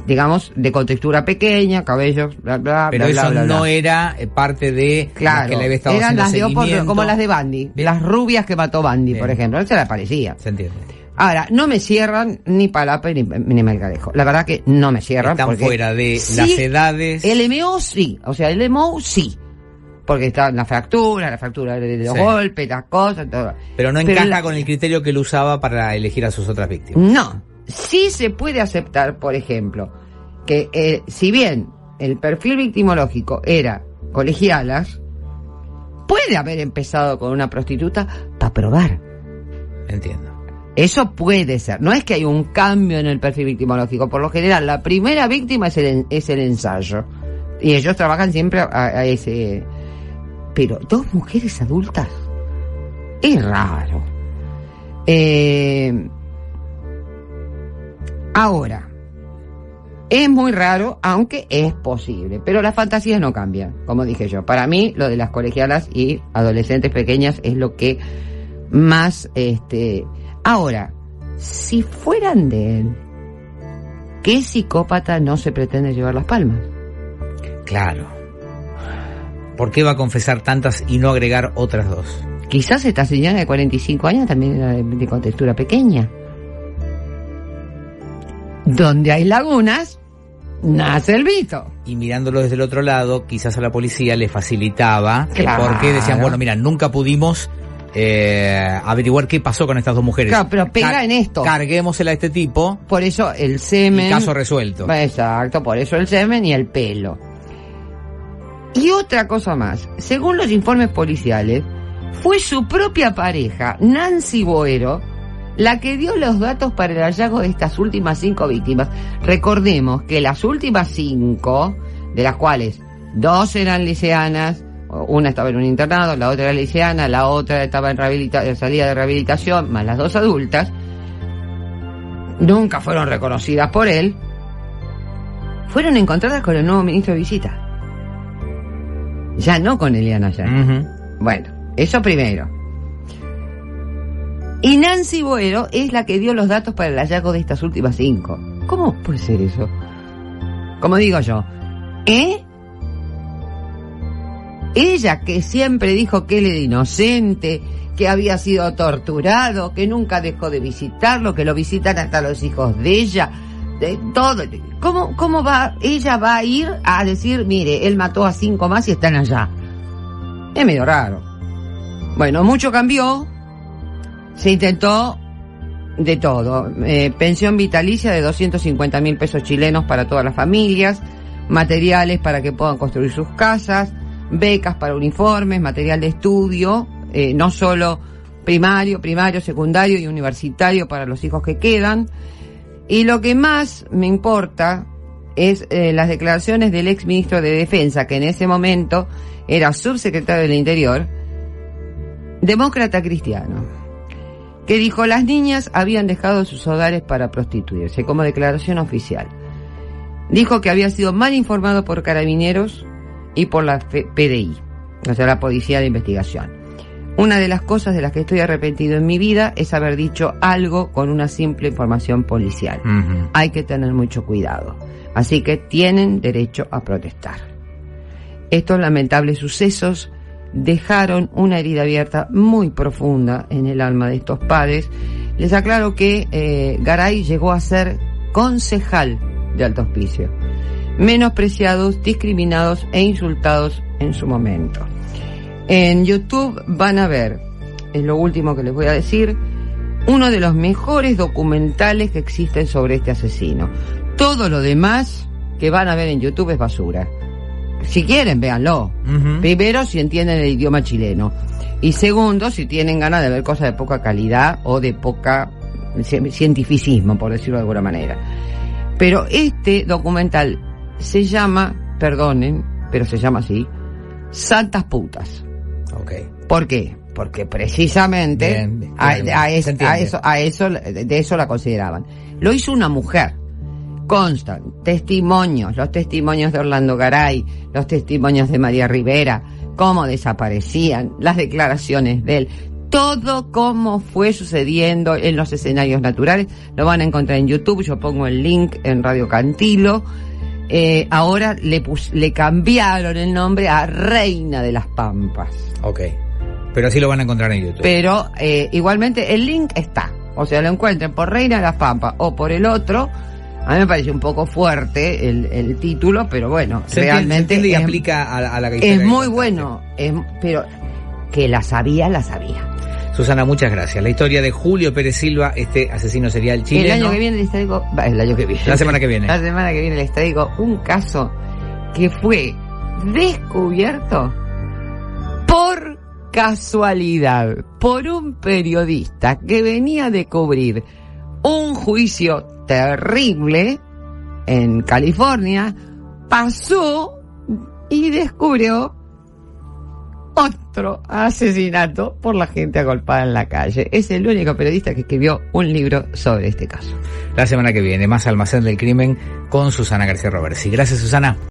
digamos, de contextura pequeña, cabellos, bla, bla, pero bla, eso bla, bla, no bla. era parte de claro, las que le había estado eran haciendo las seguimiento. como las de Bandi, las rubias que mató Bandi, por ejemplo, se le parecía. Se entiende. Ahora, no me cierran ni Palapa ni Melgarejo. La verdad que no me cierran. Están porque fuera de sí, las edades. El MO sí. O sea, el MO sí. Porque está en la fractura de los golpes, las cosas, todo. Pero no encaja con el criterio que él usaba para elegir a sus otras víctimas. No. Sí se puede aceptar, por ejemplo, que si bien el perfil victimológico era colegialas, puede haber empezado con una prostituta para probar. Entiendo. Eso puede ser. No es que hay un cambio en el perfil victimológico. Por lo general, la primera víctima es el ensayo. Y ellos trabajan siempre a ese... Pero 2 mujeres adultas. Es raro. Ahora, es muy raro, aunque es posible. Pero las fantasías no cambian, como dije yo. Para mí, lo de las colegialas y adolescentes pequeñas es lo que más... Ahora, si fueran de él, ¿qué psicópata no se pretende llevar las palmas? Claro. ¿Por qué va a confesar tantas y no agregar otras 2? Quizás esta señora de 45 años también era de contextura pequeña. Donde hay lagunas, nace el Vito. Y mirándolo desde el otro lado, quizás a la policía le facilitaba, claro, porque decían, bueno, mira, nunca pudimos averiguar qué pasó con estas 2 mujeres. Claro, pero pega en esto. Carguémosela a este tipo. Por eso el semen... Y caso resuelto. Exacto, por eso el semen y el pelo. Y otra cosa más, según los informes policiales, fue su propia pareja, Nancy Boero, la que dio los datos para el hallazgo de estas últimas 5 víctimas. Recordemos que las últimas 5, de las cuales 2 eran liceanas, una estaba en un internado, la otra era liceana, la otra estaba en salida de rehabilitación, más las 2 adultas, nunca fueron reconocidas por él, fueron encontradas con el nuevo ministro de Visita. Ya no con Eliana ya. Bueno, eso primero. Y Nancy Boero es la que dio los datos para el hallazgo de estas últimas 5. ¿Cómo puede ser eso? Como digo yo, ella que siempre dijo que él era inocente, que había sido torturado, que nunca dejó de visitarlo, que lo visitan hasta los hijos de ella, de todo. ¿Cómo va? Ella va a ir a decir, mire, él mató a 5 más y están allá. Es medio raro. Bueno, mucho cambió. Se intentó de todo. Pensión vitalicia de 250.000 pesos chilenos para todas las familias, materiales para que puedan construir sus casas, becas para uniformes, material de estudio, no solo primario, secundario y universitario para los hijos que quedan. Y lo que más me importa es las declaraciones del ex ministro de Defensa, que en ese momento era subsecretario del Interior, demócrata cristiano, que dijo: las niñas habían dejado sus hogares para prostituirse, como declaración oficial. Dijo que había sido mal informado por Carabineros y por la PDI, o sea, la Policía de Investigación. Una de las cosas de las que estoy arrepentido en mi vida es haber dicho algo con una simple información policial. Hay que tener mucho cuidado. Así que tienen derecho a protestar. Estos lamentables sucesos dejaron una herida abierta muy profunda en el alma de estos padres. Les aclaro que Garay llegó a ser concejal de Alto Hospicio, menospreciados, discriminados e insultados en su momento. En YouTube van a ver, es lo último que les voy a decir, uno de los mejores documentales que existen sobre este asesino. Todo lo demás que van a ver en YouTube es basura. Si quieren, véanlo. Primero, si entienden el idioma chileno. Y segundo, si tienen ganas de ver cosas de poca calidad o de poca cientificismo, por decirlo de alguna manera. Pero este documental se llama, perdonen, pero se llama así, Santas Putas. Okay. ¿Por qué? Porque precisamente de eso la consideraban. Lo hizo una mujer. Constan testimonios, los testimonios de Orlando Garay, los testimonios de María Rivera, cómo desaparecían, las declaraciones de él, todo cómo fue sucediendo en los escenarios naturales. Lo van a encontrar en YouTube, yo pongo el link en Radio Cantilo. Ahora le cambiaron el nombre a Reina de las Pampas. Ok, pero así lo van a encontrar en YouTube. Pero igualmente el link está, o sea, lo encuentren por Reina de las Pampas o por el otro. A mí me parece un poco fuerte el título, pero bueno, realmente y aplica a la es muy bueno, pero que la sabía. Susana, muchas gracias. La historia de Julio Pérez Silva, este asesino serial chileno. El año que viene les traigo, la semana que viene. La semana que viene les traigo un caso que fue descubierto por casualidad, por un periodista que venía de cubrir un juicio terrible en California, pasó y descubrió otro asesinato por la gente agolpada en la calle. Es el único periodista que escribió un libro sobre este caso. La semana que viene, más Almacén del Crimen con Susana García Roversi. Gracias, Susana.